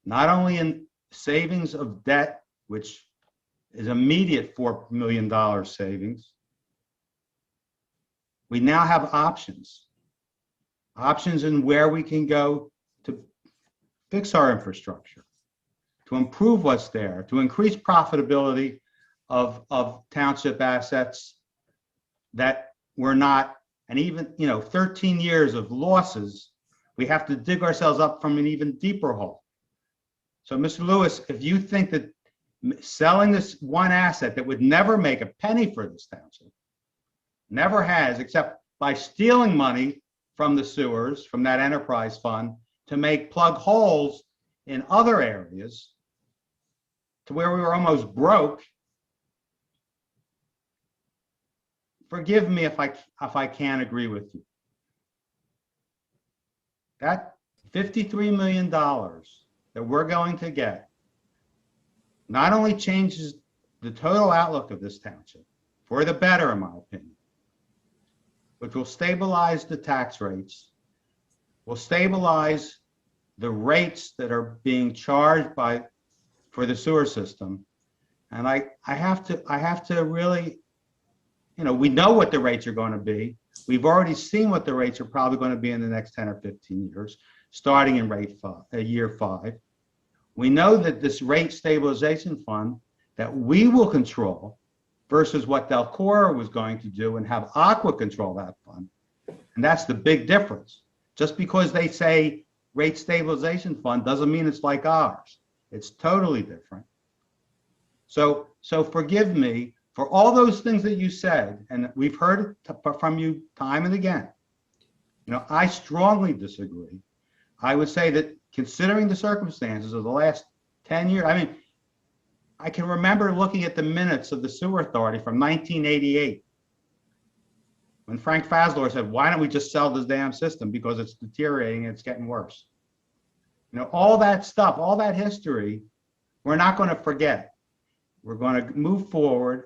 Not only in savings of debt, which is immediate $4 million savings, we now have options in where we can go to fix our infrastructure, to improve what's there, to increase profitability of township assets that were not, and even 13 years of losses, we have to dig ourselves up from an even deeper hole. So Mr. Lewis, if you think that selling this one asset that would never make a penny for this township, never has, except by stealing money from the sewers, from that enterprise fund, to make plug holes in other areas to where we were almost broke. Forgive me if I can't agree with you. That $53 million that we're going to get not only changes the total outlook of this township for the better, in my opinion, which will stabilize the tax rates, will stabilize the rates that are being charged for the sewer system. And I have to really we know what the rates are going to be. We've already seen what the rates are probably going to be in the next 10 or 15 years, starting in year 5. We know that this rate stabilization fund that we will control versus what Delcora was going to do and have Aqua control that fund. And that's the big difference. Just because they say rate stabilization fund doesn't mean it's like ours. It's totally different. So forgive me for all those things that you said, and we've heard from you time and again. I strongly disagree. I would say that considering the circumstances of the last 10 years, I can remember looking at the minutes of the Sewer Authority from 1988 when Frank Fazlor said, why don't we just sell this damn system because it's deteriorating and it's getting worse. All that stuff, all that history, we're not going to forget. We're going to move forward,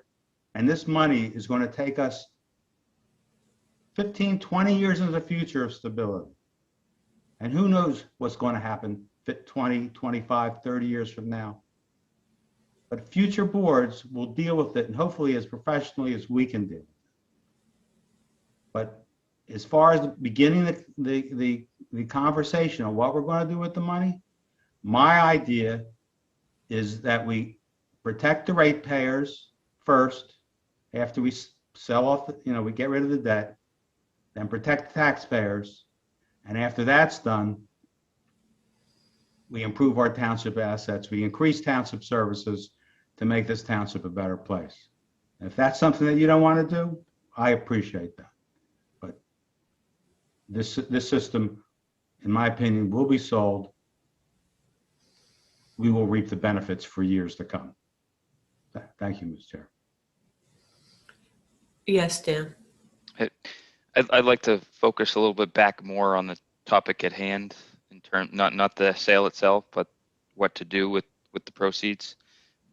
and this money is going to take us 15, 20 years into the future of stability. And who knows what's going to happen 20, 25, 30 years from now. But future boards will deal with it, and hopefully as professionally as we can do. But as far as beginning the conversation on what we're going to do with the money, my idea is that we protect the ratepayers first after we sell off, we get rid of the debt, then protect the taxpayers. And after that's done, we improve our township assets. We increase township services to make this township a better place. And if that's something that you don't want to do, I appreciate that. But this system, in my opinion, will be sold. We will reap the benefits for years to come. Thank you, Mr. Chair. Yes, Dan. I'd like to focus a little bit back more on the topic at hand in terms, not the sale itself, but what to do with the proceeds.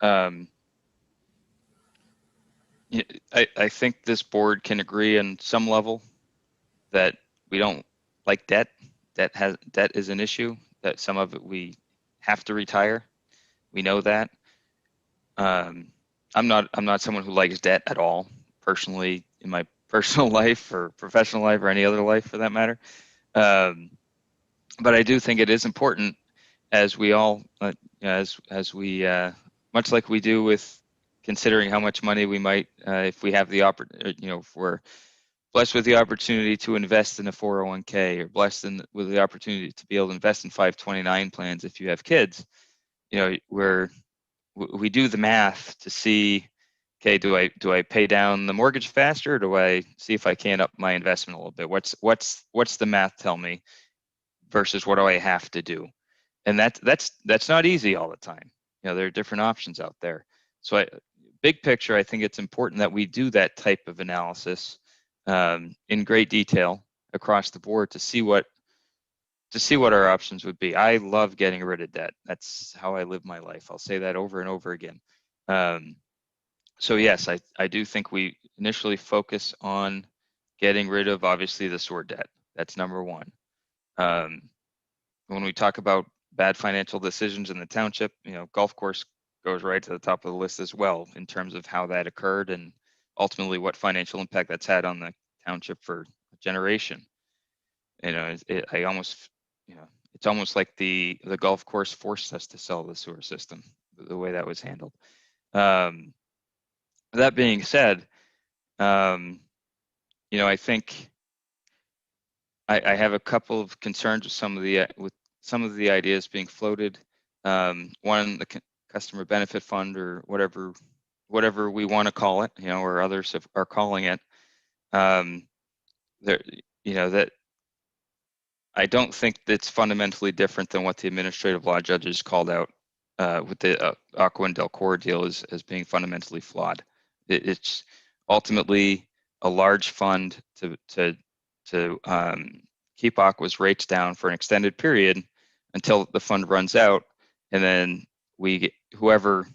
I think this board can agree on some level that we don't like debt. Debt is an issue, that some of it we have to retire. We know that. I'm not someone who likes debt at all, personally, in my personal life or professional life or any other life for that matter. But I do think it is important, as we all, as we, much like we do with considering how much money we might, if we have the if we're blessed with the opportunity to invest in a 401k or blessed with the opportunity to be able to invest in 529 plans if you have kids, we do the math to see, okay, do I pay down the mortgage faster, or do I see if I can up my investment a little bit? What's the math tell me versus what do I have to do? And that's not easy all the time. There are different options out there. So big picture, I think it's important that we do that type of analysis in great detail across the board to see what our options would be. I love getting rid of debt. That's how I live my life. I'll say that over and over again. So yes, I do think we initially focus on getting rid of, obviously, the sewer debt. That's number one. When we talk about bad financial decisions in the township, golf course goes right to the top of the list as well in terms of how that occurred and ultimately what financial impact that's had on the township for a generation. It's almost like the golf course forced us to sell the sewer system, the way that was handled. That being said, I think I have a couple of concerns with some of the ideas being floated. One, the customer benefit fund, or whatever we want to call it, or others are calling it. That I don't think that's fundamentally different than what the administrative law judges called out with the Aqua and Delcora deal as being fundamentally flawed. It's ultimately a large fund to keep Aqua's rates down for an extended period until the fund runs out, and then whoever's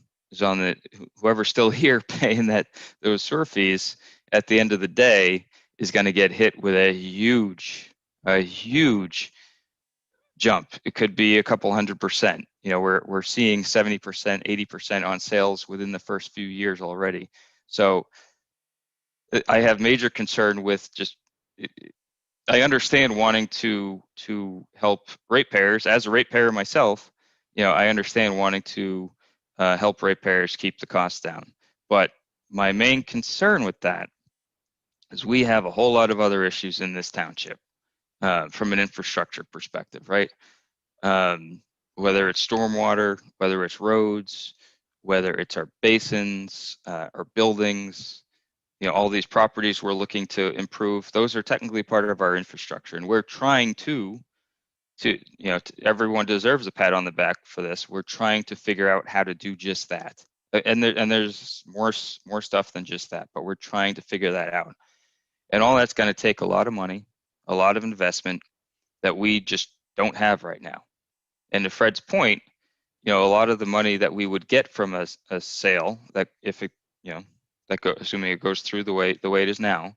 still here paying those sewer fees at the end of the day is going to get hit with a huge jump. It could be a couple 100%. We're seeing 70%, 80% on sales within the first few years already. So I have major concern with just, I understand wanting to help ratepayers. As a ratepayer myself, I understand wanting to help ratepayers keep the costs down. But my main concern with that is we have a whole lot of other issues in this township from an infrastructure perspective, right? Whether it's stormwater, whether it's roads, whether it's our basins, our buildings, all these properties we're looking to improve, those are technically part of our infrastructure. And we're trying to everyone deserves a pat on the back for this. We're trying to figure out how to do just that. And there's more stuff than just that, but we're trying to figure that out. And all that's going to take a lot of money, a lot of investment that we just don't have right now. And to Fred's point, a lot of the money that we would get from a sale, that if it, assuming it goes through the way it is now,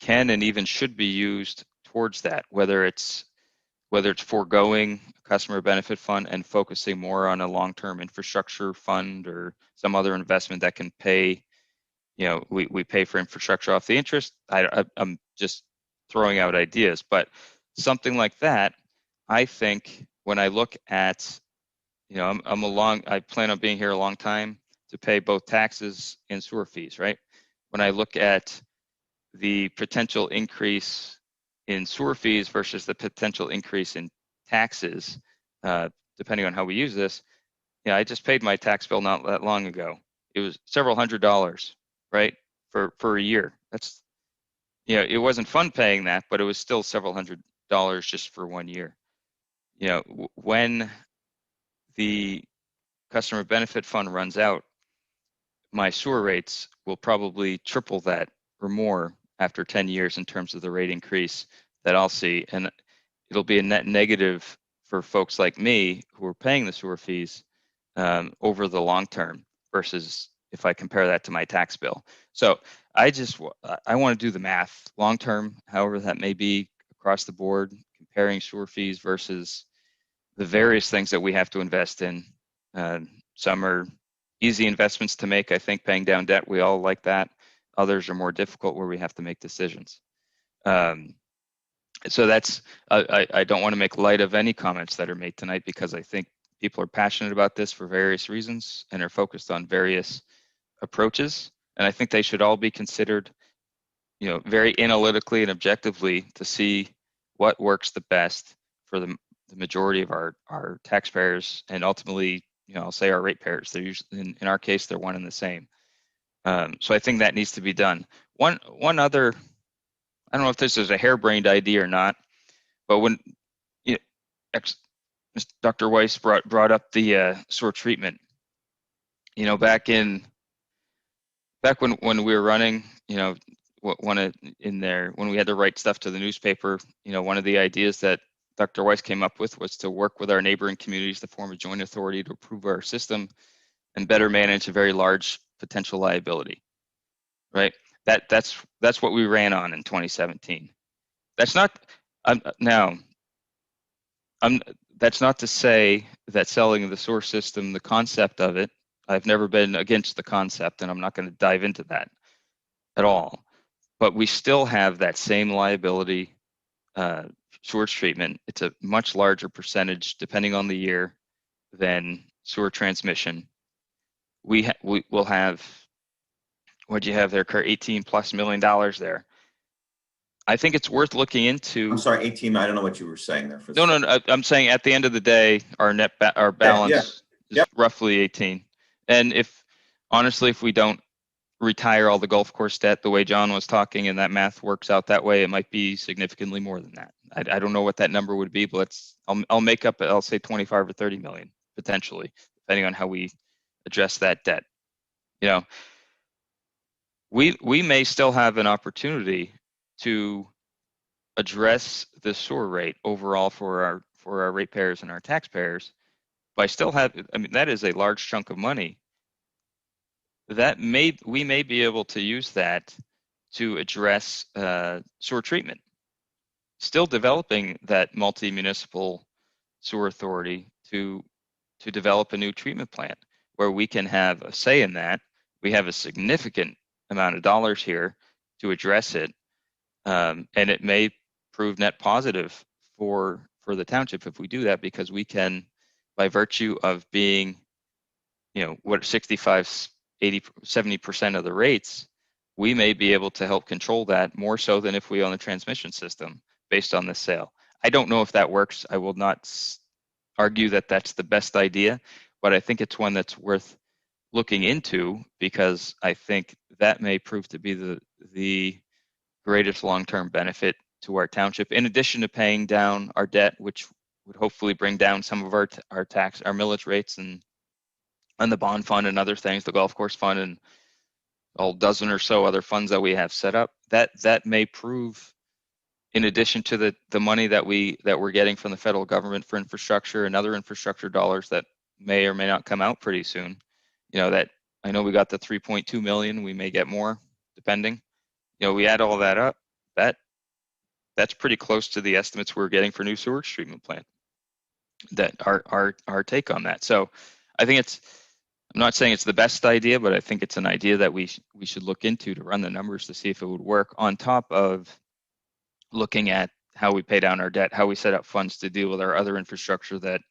can and even should be used towards that, whether it's foregoing a customer benefit fund and focusing more on a long-term infrastructure fund or some other investment that can pay, we pay for infrastructure off the interest. I'm just throwing out ideas, but something like that, I think when I look at, I plan on being here a long time to pay both taxes and sewer fees, right? When I look at the potential increase in sewer fees versus the potential increase in taxes, depending on how we use this, I just paid my tax bill not that long ago. It was several $100s, right, for a year. That's, it wasn't fun paying that, but it was still several $100s just for 1 year. When the customer benefit fund runs out, my sewer rates will probably triple that or more after 10 years in terms of the rate increase that I'll see. And it'll be a net negative for folks like me who are paying the sewer fees over the long term versus if I compare that to my tax bill. So I want to do the math long term, however that may be across the board, comparing sewer fees versus the various things that we have to invest in. Some are easy investments to make. I think paying down debt, we all like that. Others are more difficult where we have to make decisions. So that's, I don't want to make light of any comments that are made tonight because I think people are passionate about this for various reasons and are focused on various approaches. And I think they should all be considered, very analytically and objectively to see what works the best for the majority of our taxpayers and ultimately, I'll say our ratepayers. They're usually, in our case, they're one and the same. So I think that needs to be done. One other, I don't know if this is a harebrained idea or not, but when Dr. Weiss brought up the sewer treatment, back when we were running, when we had to write stuff to the newspaper, one of the ideas that Dr. Weiss came up with was to work with our neighboring communities to form a joint authority to improve our system and better manage a very large potential liability, right? That's what we ran on in 2017. That's not that's not to say that selling the sewer system, the concept of it, I've never been against the concept, and I'm not going to dive into that at all. But we still have that same liability sewage treatment. It's a much larger percentage, depending on the year, than sewer transmission. We will have, what do you have there, Kurt? $18+ million there. I think it's worth looking into. I'm sorry, 18. I don't know what you were saying there. No. I'm saying at the end of the day, our balance is roughly 18. And honestly, if we don't retire all the golf course debt the way John was talking and that math works out that way, it might be significantly more than that. I don't know what that number would be, but I'll make up, I'll say 25 or 30 million potentially, depending on how we address that debt. We may still have an opportunity to address the sewer rate overall for our ratepayers and our taxpayers by that is a large chunk of money. We may be able to use that to address sewer treatment. Still developing that multi-municipal sewer authority to develop a new treatment plant where we can have a say in that. We have a significant amount of dollars here to address it. And it may prove net positive for the township if we do that, because we can, by virtue of being, what 65, 80, 70% of the rates, we may be able to help control that more so than if we own the transmission system based on this sale. I don't know if that works. I will not argue that that's the best idea, but I think it's one that's worth looking into, because I think that may prove to be the greatest long-term benefit to our township, in addition to paying down our debt, which would hopefully bring down some of our millage rates and the bond fund and other things, the golf course fund and a dozen or so other funds that we have set up. That may prove, in addition to the money that we're getting from the federal government for infrastructure and other infrastructure dollars that may or may not come out pretty soon. That I know we got the 3.2 million. We may get more, depending. We add all that up. That's pretty close to the estimates we're getting for new sewage treatment plant. That our take on that. So I think I'm not saying it's the best idea, but I think it's an idea that we should look into to run the numbers to see if it would work, on top of looking at how we pay down our debt, how we set up funds to deal with our other infrastructure that,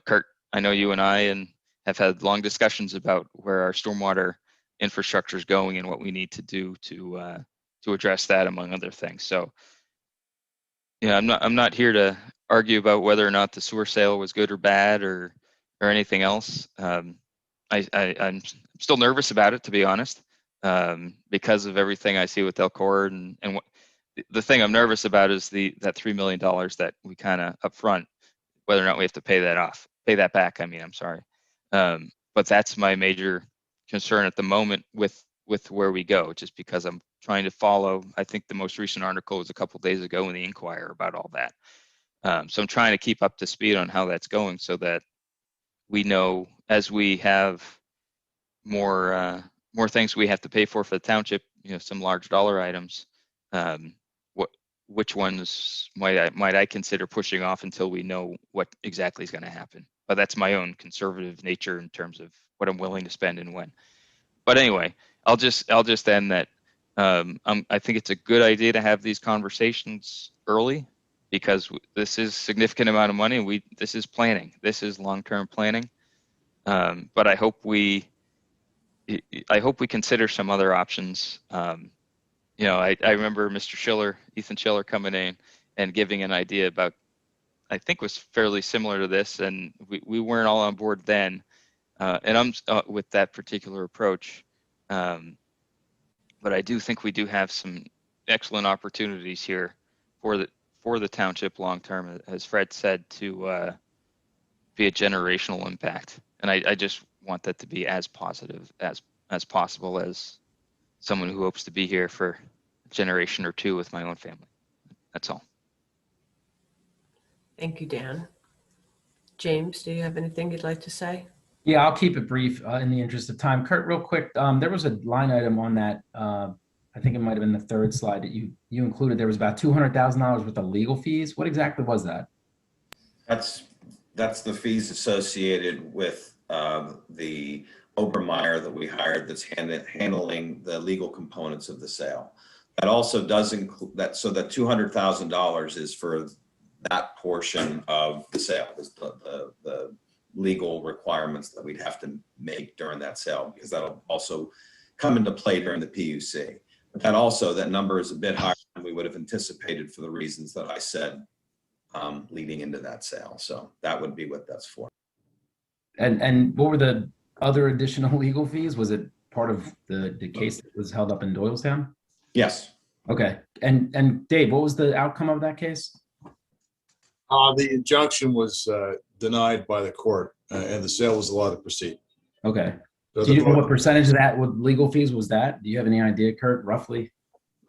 Kurt, I know you and I have had long discussions about where our stormwater infrastructure is going and what we need to do to address that, among other things. So, I'm not here to argue about whether or not the sewer sale was good or bad or anything else. I'm still nervous about it, to be honest, because of everything I see with Delcor and what the thing I'm nervous about is that $3 million that we kind of upfront, whether or not we have to pay that back. I mean, I'm sorry, but that's my major concern at the moment with where we go, just because I'm trying to follow. I think the most recent article was a couple days ago in the Inquirer about all that. So I'm trying to keep up to speed on how that's going, so that we know, as we have more things we have to pay for the township, some large dollar items, which ones might I consider pushing off until we know what exactly is going to happen. But that's my own conservative nature in terms of what I'm willing to spend and when. But anyway, I'll just end that. I think it's a good idea to have these conversations early, because this is a significant amount of money. This is planning. This is long-term planning. But I hope we consider some other options. I remember Mr. Ethan Schiller coming in and giving an idea about, I think was fairly similar to this, and we weren't all on board then. And I'm with that particular approach. But I do think we do have some excellent opportunities here for the township long term, as Fred said, to be a generational impact. And I just want that to be as positive as possible, as someone who hopes to be here for a generation or two with my own family. That's all. Thank you, Dan. James, do you have anything you'd like to say? Yeah, I'll keep it brief in the interest of time. Kurt, real quick, there was a line item on that, I think it might have been the third slide that you included. There was about $200,000 worth of legal fees. What exactly was that? That's the fees associated with the Obermeyer that we hired, that's handling the legal components of the sale. That also does include that, so that $200,000 is for that portion of the sale, is the legal requirements that we'd have to make during that sale, because that'll also come into play during the PUC. But that number is a bit higher than we would have anticipated for the reasons that I said leading into that sale. So that would be what that's for. And what were the other additional legal fees? Was it part of the case that was held up in Doylestown? Yes. Okay. And Dave, what was the outcome of that case? The injunction was denied by the court, and the sale was allowed to proceed. Okay. Do you know what percentage of that with legal fees was that? Do you have any idea, Kurt, roughly?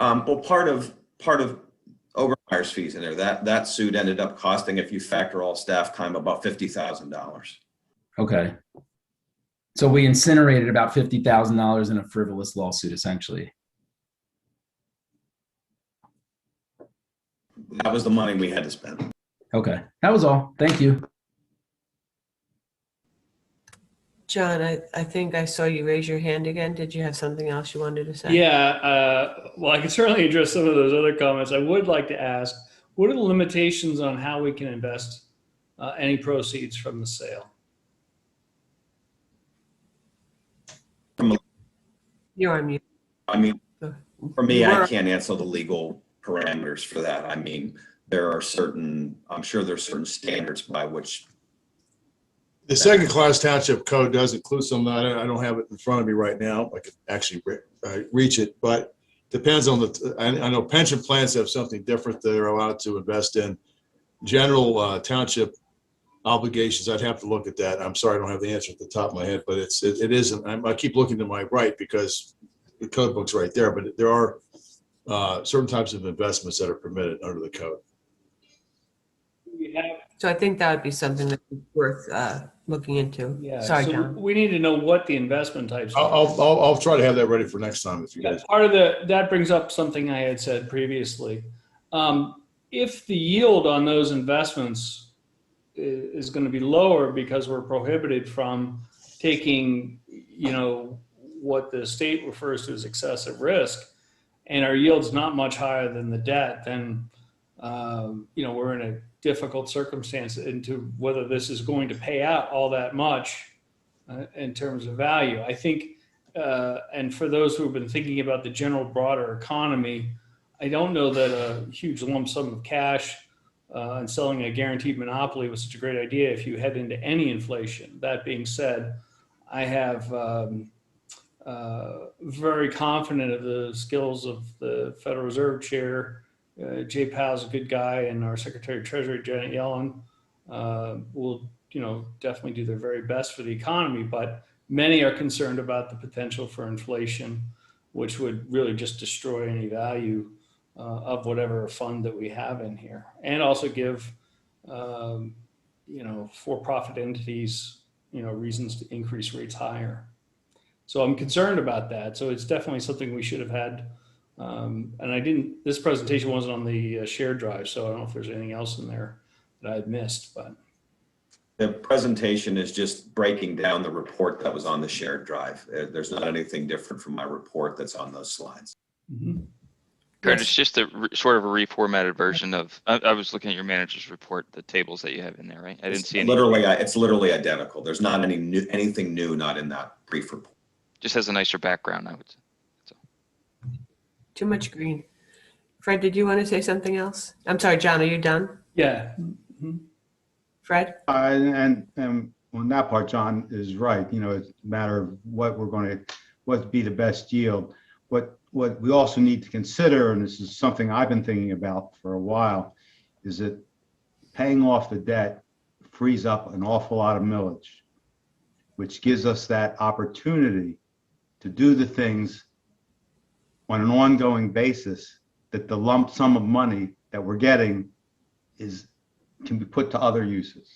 Well, part of Obermeyer's fees in there, that suit ended up costing, if you factor all staff time, about $50,000. Okay. So we incinerated about $50,000 in a frivolous lawsuit, essentially. That was the money we had to spend. Okay. That was all. Thank you. John, I think I saw you raise your hand again. Did you have something else you wanted to say? Yeah, well, I can certainly address some of those other comments. I would like to ask, what are the limitations on how we can invest any proceeds from the sale? You're on mute. I mean, for me, You I were- can't answer the legal parameters for that. I mean, I'm sure there's certain standards by which. The second class township code does include some of that. I don't have it in front of me right now. I could actually reach it, but depends on I know pension plans have something different that they're allowed to invest in. General township obligations, I'd have to look at that. I'm sorry, I don't have the answer at the top of my head, but it isn't. I keep looking to my right because the code book's right there, but there are certain types of investments that are permitted under the code. So I think that would be something that's worth looking into. Yeah, Sorry, so John. we need to know what the investment types are. I'll try to have that ready for next time if you guys. That brings up something I had said previously. If the yield on those investments is going to be lower because we're prohibited from taking, what the state refers to as excessive risk, and our yield's not much higher than the debt, then we're in a difficult circumstance into whether this is going to pay out all that much in terms of value. I think, and for those who have been thinking about the general broader economy, I don't know that a huge lump sum of cash and selling a guaranteed monopoly was such a great idea if you head into any inflation. That being said, I have very confident of the skills of the Federal Reserve Chair. Jay Powell's a good guy, and our Secretary of Treasury, Janet Yellen, will definitely do their very best for the economy. But many are concerned about the potential for inflation, which would really just destroy any value of whatever fund that we have in here, and also give for-profit entities reasons to increase rates higher. So I'm concerned about that. So it's definitely something we should have had. And this presentation wasn't on the shared drive, so I don't know if there's anything else in there that I'd missed, but. The presentation is just breaking down the report that was on the shared drive. There's not anything different from my report that's on those slides. Mm-hmm. Kurt, it's just a sort of a reformatted version of, I was looking at your manager's report, the tables that you have in there, right? I didn't see any. It's literally identical. There's not anything new, not in that brief report. Just has a nicer background, I would say. Too much green. Fred, did you want to say something else? I'm sorry, John, are you done? Yeah. Mm-hmm. Fred? And on that part, John is right. It's a matter of what would be the best yield. What we also need to consider, and this is something I've been thinking about for a while, is that paying off the debt frees up an awful lot of millage, which gives us that opportunity to do the things on an ongoing basis that the lump sum of money that we're getting can be put to other uses.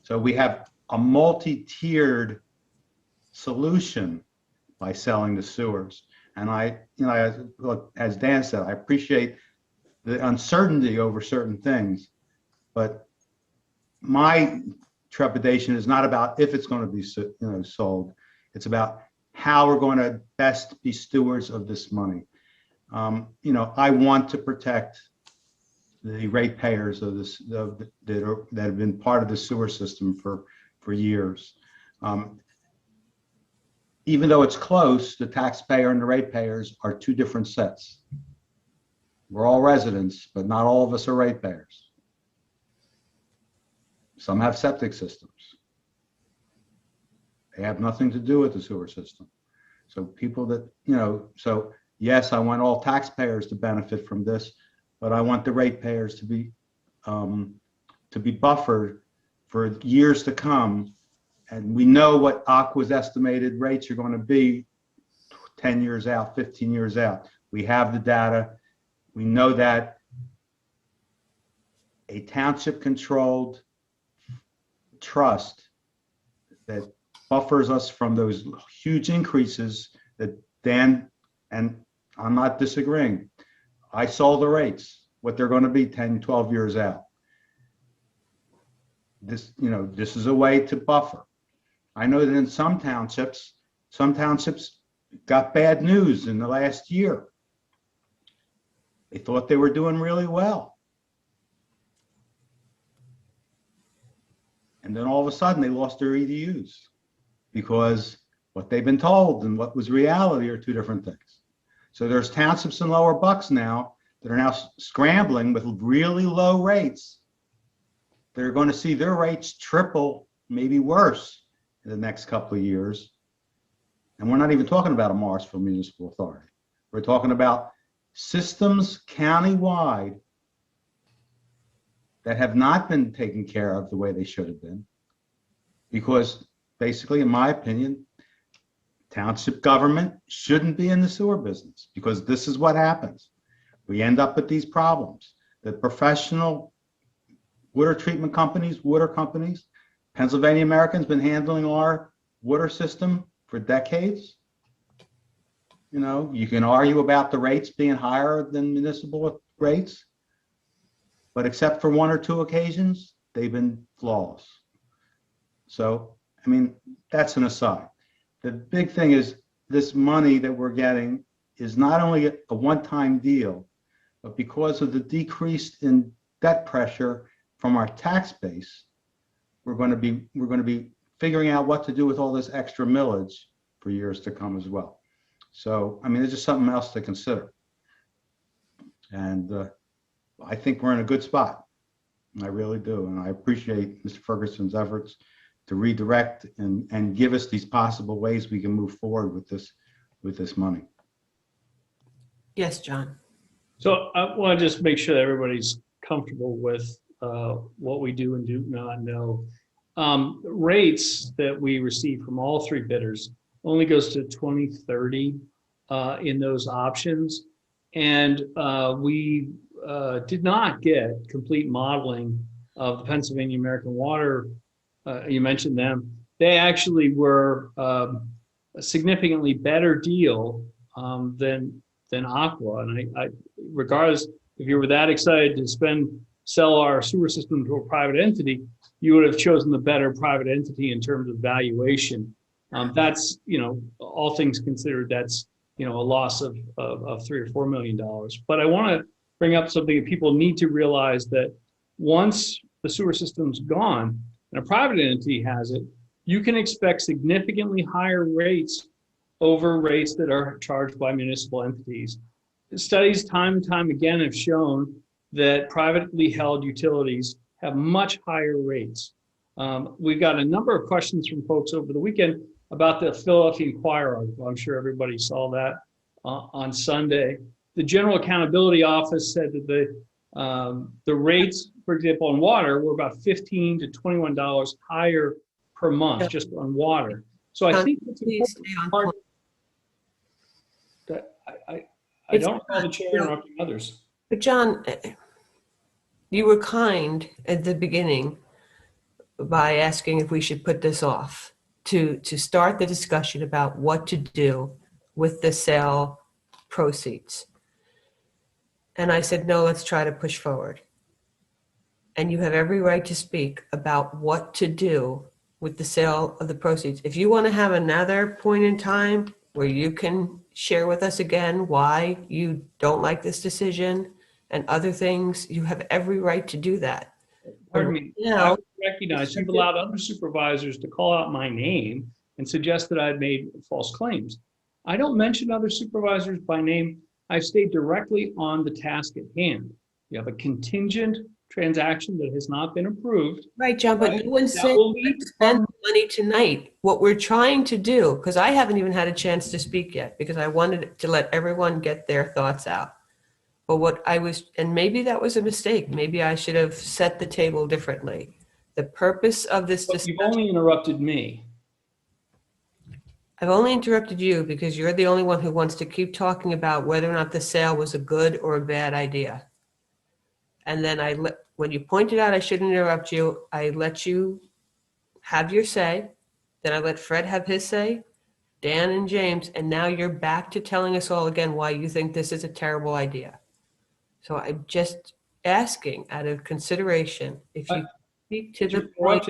So we have a multi-tiered solution by selling the sewers. And as Dan said, I appreciate the uncertainty over certain things, but my trepidation is not about if it's going to be sold. It's about how we're going to best be stewards of this money. I want to protect the ratepayers of this that have been part of the sewer system for years. Even though it's close, the taxpayer and the ratepayers are two different sets. We're all residents, but not all of us are ratepayers. Some have septic systems. They have nothing to do with the sewer system. So people that, so yes, I want all taxpayers to benefit from this, but I want the ratepayers to be buffered for years to come. And we know what Aqua's estimated rates are going to be 10 years out, 15 years out. We have the data. We know that a township-controlled trust that buffers us from those huge increases that Dan, and I'm not disagreeing, I saw the rates, what they're going to be 10, 12 years out. This is a way to buffer. I know that in some townships got bad news in the last year. They thought they were doing really well. And then all of a sudden they lost their EDUs because what they've been told and what was reality are two different things. So there's townships in Lower Bucks now that are now scrambling with really low rates. They're going to see their rates triple, maybe worse, in the next couple of years. And we're not even talking about a Morrisville Municipal Authority. We're talking about systems countywide that have not been taken care of the way they should have been. Because basically, in my opinion, township government shouldn't be in the sewer business, because this is what happens. We end up with these problems. The professional water treatment companies, water companies, Pennsylvania American's been handling our water system for decades. You know, you can argue about the rates being higher than municipal rates, but except for one or two occasions, they've been flawless. So, I mean, that's an aside. The big thing is this money that we're getting is not only a one-time deal, but because of the decrease in debt pressure from our tax base, we're going to be figuring out what to do with all this extra millage for years to come as well. So, I mean, it's just something else to consider. And I think we're in a good spot. I really do. And I appreciate Mr. Ferguson's efforts to redirect and give us these possible ways we can move forward with this money. Yes, John. So I want to just make sure that everybody's comfortable with what we do and do not know. Rates that we receive from all three bidders only goes to 2030 in those options. And we did not get complete modeling of the Pennsylvania American Water. You mentioned them. They actually were a significantly better deal than Aqua. And I, regardless, if you were that excited to sell our sewer system to a private entity, you would have chosen the better private entity in terms of valuation. That's, you know, all things considered, that's, you know, a loss of $3 or $4 million. But I want to bring up something that people need to realize, that once the sewer system's gone and a private entity has it, you can expect significantly higher rates over rates that are charged by municipal entities. Studies time and time again have shown that privately held utilities have much higher rates. We've got a number of questions from folks over the weekend about the Philadelphia Inquirer article. I'm sure everybody saw that on Sunday. The General Accountability Office said that the rates, for example, on water were about $15 to $21 higher per month just on water. So I think it's important part that I don't recall the chair interrupting others. But John, you were kind at the beginning by asking if we should put this off to start the discussion about what to do with the sale proceeds. And I said, no, let's try to push forward. And you have every right to speak about what to do with the sale of the proceeds. If you want to have another point in time where you can share with us again why you don't like this decision and other things, you have every right to do that. Pardon me. I would recognize you've allowed other supervisors to call out my name and suggest that I'd made false claims. I don't mention other supervisors by name. I've stayed directly on the task at hand. You have a contingent transaction that has not been approved. Right, John, but no one said we spend money tonight. What we're trying to do, because I haven't even had a chance to speak yet, because I wanted to let everyone get their thoughts out. But what I was, and maybe that was a mistake. Maybe I should have set the table differently. The purpose of this discussion. You've only interrupted me. I've only interrupted you because you're the only one who wants to keep talking about whether or not the sale was a good or a bad idea. And then when you pointed out I shouldn't interrupt you, I let you have your say. Then I let Fred have his say, Dan and James, and now you're back to telling us all again why you think this is a terrible idea. So I'm just asking, out of consideration, if you speak to the point.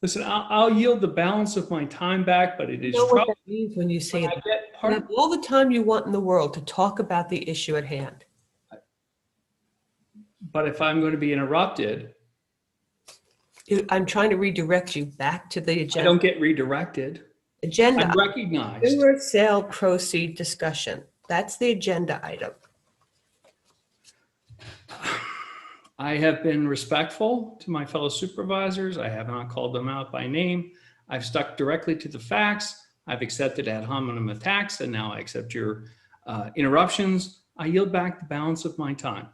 Listen, I'll yield the balance of my time back, but it You is know what troubling. that means when you say When I that. get You have part, all the time you want in the world to talk about the issue at hand. but if I'm going to be interrupted, I'm trying to redirect you back to the I agenda. don't get redirected. Agenda. I'm recognized. Sewer sale proceed discussion. That's the agenda item. I have been respectful to my fellow supervisors. I have not called them out by name. I've stuck directly to the facts. I've accepted ad hominem attacks, and now I accept your interruptions. I yield back the balance of my time.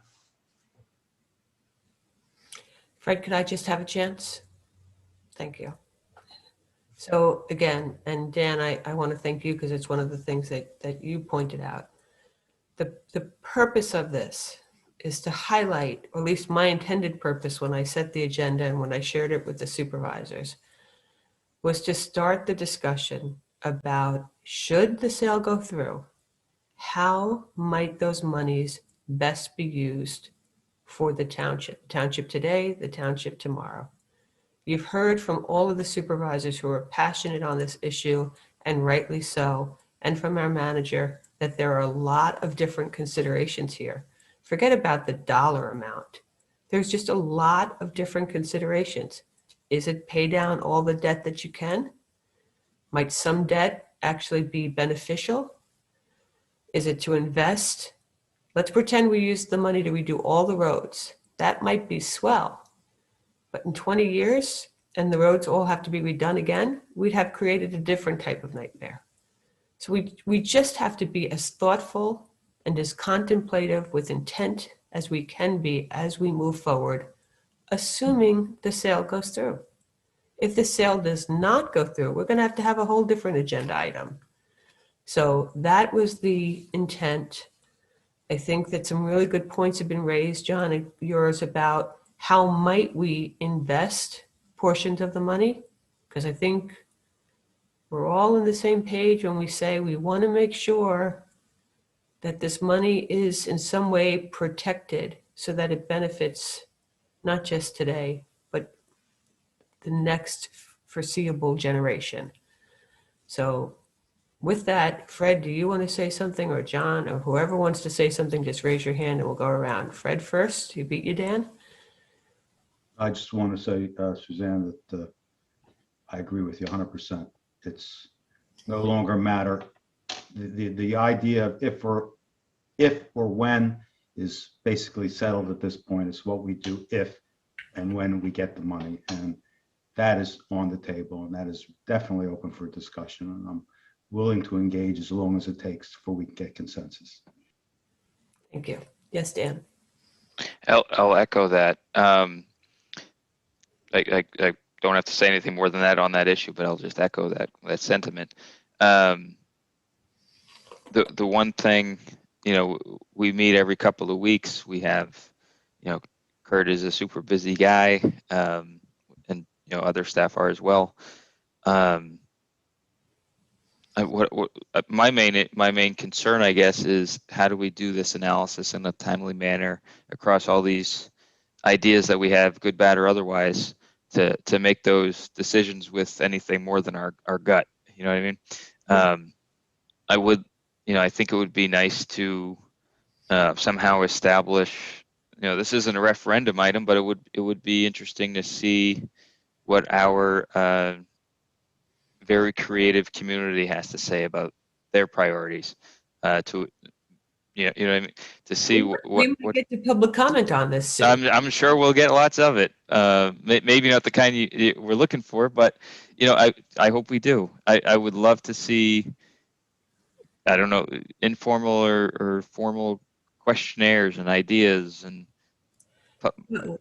Fred, could I just have a chance? Thank you. So again, and Dan, I want to thank you because it's one of the things that you pointed out. The purpose of this is to highlight, or at least my intended purpose when I set the agenda and when I shared it with the supervisors, was to start the discussion about, should the sale go through, how might those monies best be used for the township today, the township tomorrow. You've heard from all of the supervisors who are passionate on this issue, and rightly so, and from our manager, that there are a lot of different considerations here. Forget about the dollar amount. There's just a lot of different considerations. Is it pay down all the debt that you can? Might some debt actually be beneficial? Is it to invest? Let's pretend we use the money to redo all the roads. That might be swell. But in 20 years, and the roads all have to be redone again, we'd have created a different type of nightmare. So we just have to be as thoughtful and as contemplative with intent as we can be as we move forward, assuming the sale goes through. If the sale does not go through, we're going to have a whole different agenda item. So that was the intent. I think that some really good points have been raised, John, and yours, about how might we invest portions of the money? Because I think we're all on the same page when we say we want to make sure that this money is in some way protected so that it benefits not just today, but the next foreseeable generation. So with that, Fred, do you want to say something, or John, or whoever wants to say something, just raise your hand and we'll go around. Fred first. You beat you, Dan? I just want to say, Suzanne, that I agree with you 100%. It's no longer a matter. The idea of if or when is basically settled at this point. It's what we do if and when we get the money, and that is on the table, and that is definitely open for discussion. And I'm willing to engage as long as it takes before we can get consensus. Thank you. Yes, Dan. I'll echo that. I don't have to say anything more than that on that issue, but I'll just echo that sentiment. The one thing, we meet every couple of weeks. We have, Kurt is a super busy guy, and other staff are as well. My main concern, I guess, is how do we do this analysis in a timely manner across all these ideas that we have, good, bad, or otherwise, to make those decisions with anything more than our gut. You know what I mean? I think it would be nice to somehow establish, this isn't a referendum item, but it would be interesting to see what our very creative community has to say about their priorities, to you know what I mean, to see we what might get to public comment on this soon. I'm sure we'll get lots of it. Maybe not the kind we're looking for, but I hope we do. I would love to see, I don't know, informal or formal questionnaires and ideas, and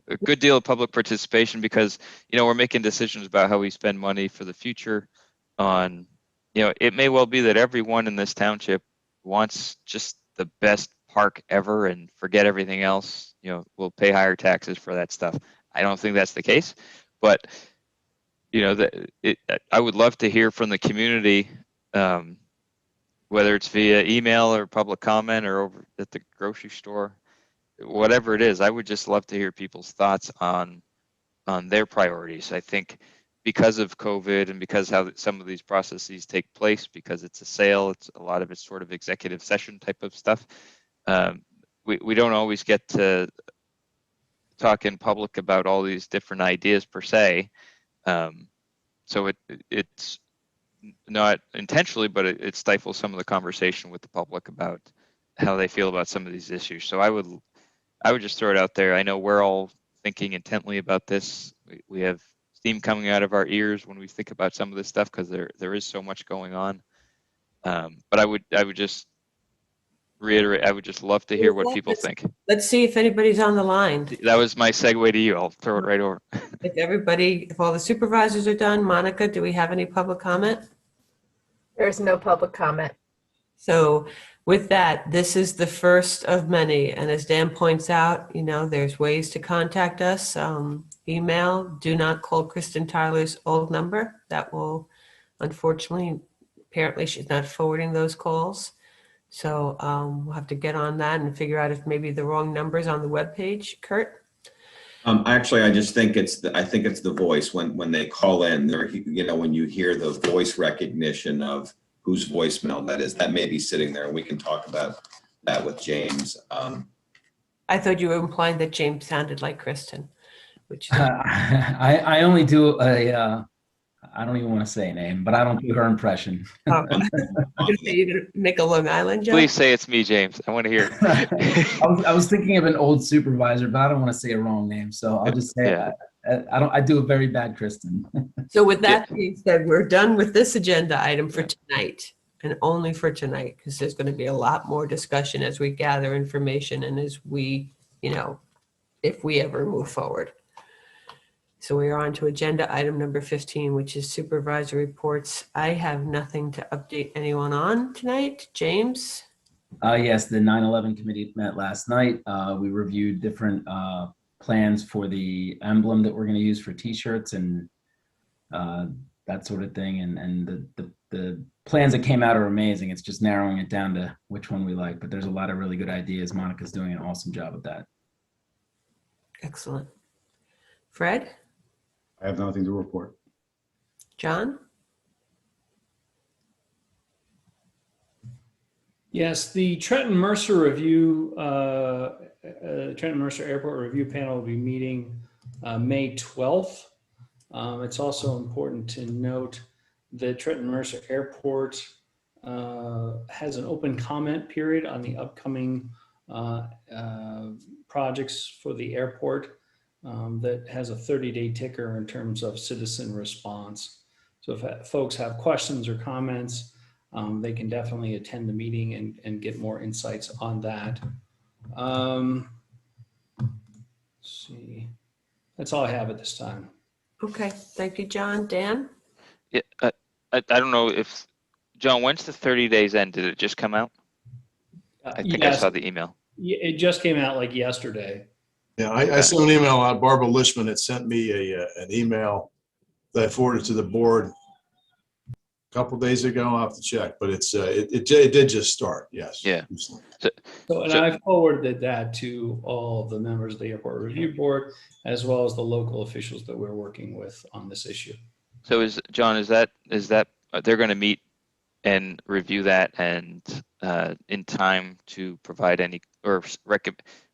a good deal of public participation, because we're making decisions about how we spend money for the future. On it may well be that everyone in this township wants just the best park ever and forget everything else. We'll pay higher taxes for that stuff. I don't think that's the case, but I would love to hear from the community, whether it's via email or public comment or over at the grocery store, whatever it is. I would just love to hear people's thoughts on their priorities. I think because of COVID and because how some of these processes take place, because it's a sale, it's a lot of it's sort of executive session type of stuff. We don't always get to talk in public about all these different ideas per se. So it's not intentionally, but it stifles some of the conversation with the public about how they feel about some of these issues. So I would just throw it out there. I know we're all thinking intently about this. We have steam coming out of our ears when we think about some of this stuff because there is so much going on. But I would just reiterate, I would just love to hear what people think. Let's see if anybody's on the line. That was my segue to you. I'll throw it right over. If all the supervisors are done, Monica, do we have any public comment? There's no public comment. So with that, this is the first of many. And as Dan points out, there's ways to contact us. Email, do not call Kristen Tyler's old number. That will, unfortunately, apparently she's not forwarding those calls. So we'll have to get on that and figure out if maybe the wrong number's on the webpage. Kurt? Actually, I just think it's the voice when they call in. When you hear the voice recognition of whose voicemail that is, that may be sitting there. We can talk about that with James. I thought you were implying that James sounded like Kristen, which is I only do I don't even want to say a name, but I don't do her impression. you're gonna make a Long Island joke? Please say it's me, James. I want to hear it. I was thinking of an old supervisor, but I don't want to say a wrong name, so I'll just say I do a very bad Kristen. So with that being said, we're done with this agenda item for tonight, and only for tonight, because there's going to be a lot more discussion as we gather information and as we, if we ever move forward. So we are on to agenda item number 15, which is supervisor reports. I have nothing to update anyone on tonight. James? Yes, the 9/11 committee met last night. We reviewed different plans for the emblem that we're going to use for T-shirts and that sort of thing. And the plans that came out are amazing. It's just narrowing it down to which one we like. But there's a lot of really good ideas. Monica's doing an awesome job with that. Excellent. Fred? I have nothing to report. John? Yes, the Trenton Mercer Review, Trenton Mercer Airport Review Panel will be meeting May 12th. It's also important to note that Trenton Mercer Airport has an open comment period on the upcoming projects for the airport that has a 30-day ticker in terms of citizen response. So if folks have questions or comments, they can definitely attend the meeting and get more insights on that. Let's see. That's all I have at this time. Okay, thank you, John. Dan? Yeah, I don't know if, John, when's the 30 days end? Did it just come out? I think I saw the email. It just came out like yesterday. Yeah, I sent an email out. Barbara Lishman had sent me an email that I forwarded to the board a couple days ago. I'll have to check, but it did just start. Yes. Yeah. So I forwarded that to all of the members of the Airport Review Board, as well as the local officials that we're working with on this issue. So John, is that they're going to meet and review that and in time to provide any or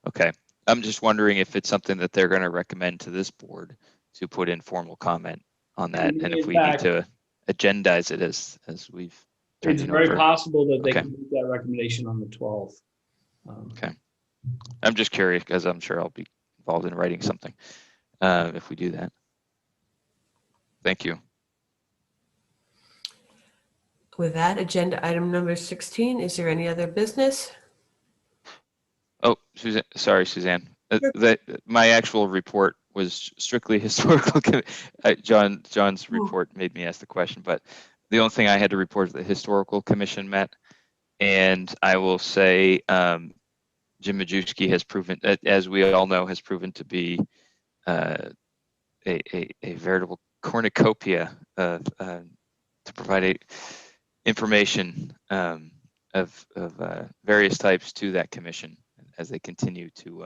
okay. I'm just wondering if it's something that they're going to recommend to this board to put in formal comment on that, and if we need to agendize it as we've turned it's it very over. possible that they can make that recommendation on the 12th. Okay. I'm just curious because I'm sure I'll be involved in writing something if we do that. Thank you. With that, agenda item number 16, is there any other business? Oh, Suzanne. My actual report was strictly historical. John's report made me ask the question, but the only thing I had to report is the historical commission met, and I will say Jim Majewski has proven, as we all know, has proven to be a veritable cornucopia to provide information of various types to that commission as they continue to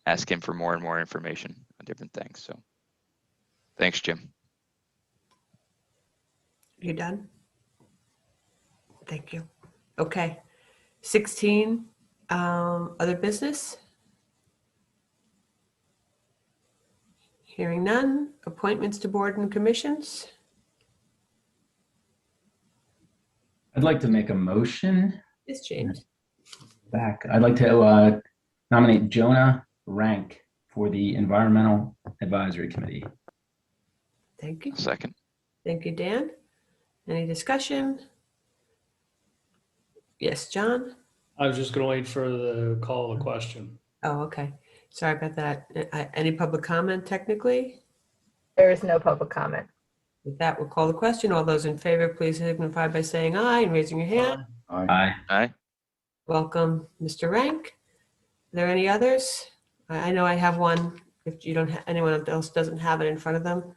ask him for more and more information on different things. So thanks, Jim. You done? Thank you. Okay. 16, other business? Hearing none. Appointments to board and commissions? I'd like to make a motion Yes, James. back. I'd like to nominate Jonah Rank for the Environmental Advisory Committee. Thank you. Second. Thank you, Dan. Any discussion? Yes, John? I was just going to wait for the call of the question. Oh, okay. Sorry about that. Any public comment technically? There is no public comment. With that, we'll call the question. All those in favor, please signify by saying aye and raising your hand. Aye. Aye. Welcome, Mr. Rank. Are there any others? I know I have one. If you don't, anyone else doesn't have it in front of them.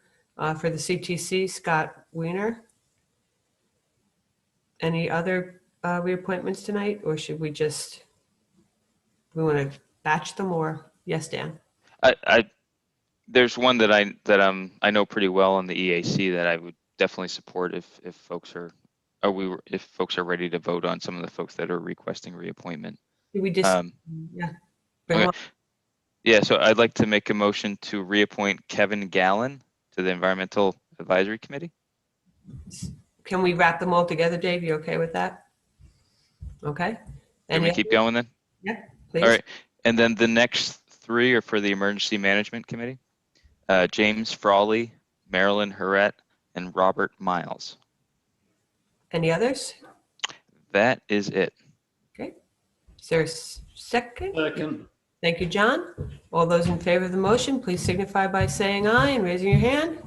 For the CTC, Scott Wiener. Any other reappointments tonight, or should we just, we want to batch them, or yes, Dan? There's one that I know pretty well on the EAC that I would definitely support if folks are if folks are ready to vote on some of the folks that are requesting reappointment. Did we just yeah. Bring Okay. them Yeah, so I'd like to make a motion to reappoint Kevin Gallen to the Environmental Advisory Committee. up? Can we wrap them all together, Dave? You okay with that? Okay. Can we keep going then? Yeah, please. All right. And then the next three are for the Emergency Management Committee. James Frawley, Marilyn Herrett, and Robert Miles. Any others? That is it. Okay. Is there a second? Second. Thank you, John. All those in favor of the motion, please signify by saying aye and raising your hand.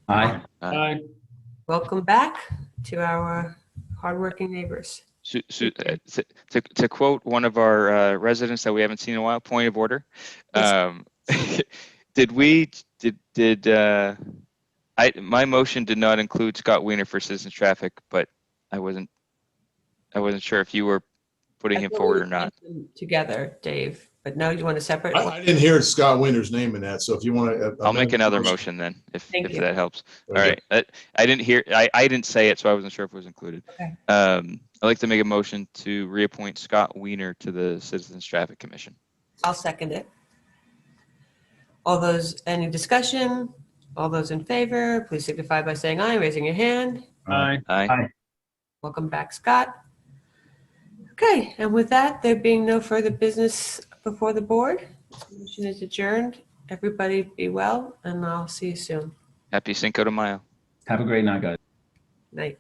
Aye. Aye. Welcome back to our hardworking neighbors. To quote one of our residents that we haven't seen in a while, point of order. My motion did not include Scott Wiener for Citizens Traffic, but I wasn't sure if you were putting him forward or not. Together, Dave, but no, you want to separate? I didn't hear Scott Wiener's name in that, so if you want to. I'll make another motion then, if Thank you. that helps. Okay. All right. I didn't hear. I didn't say it, so I wasn't sure if it was included. Okay. I'd like to make a motion to reappoint Scott Wiener to the Citizens Traffic Commission. I'll second it. Any discussion? All those in favor, please signify by saying aye, raising your hand. Aye. Aye. Welcome back, Scott. Okay, and with that, there being no further business before the board, the motion is adjourned. Everybody be well, and I'll see you soon. Happy Cinco de Mayo. Have a great night, guys. Night.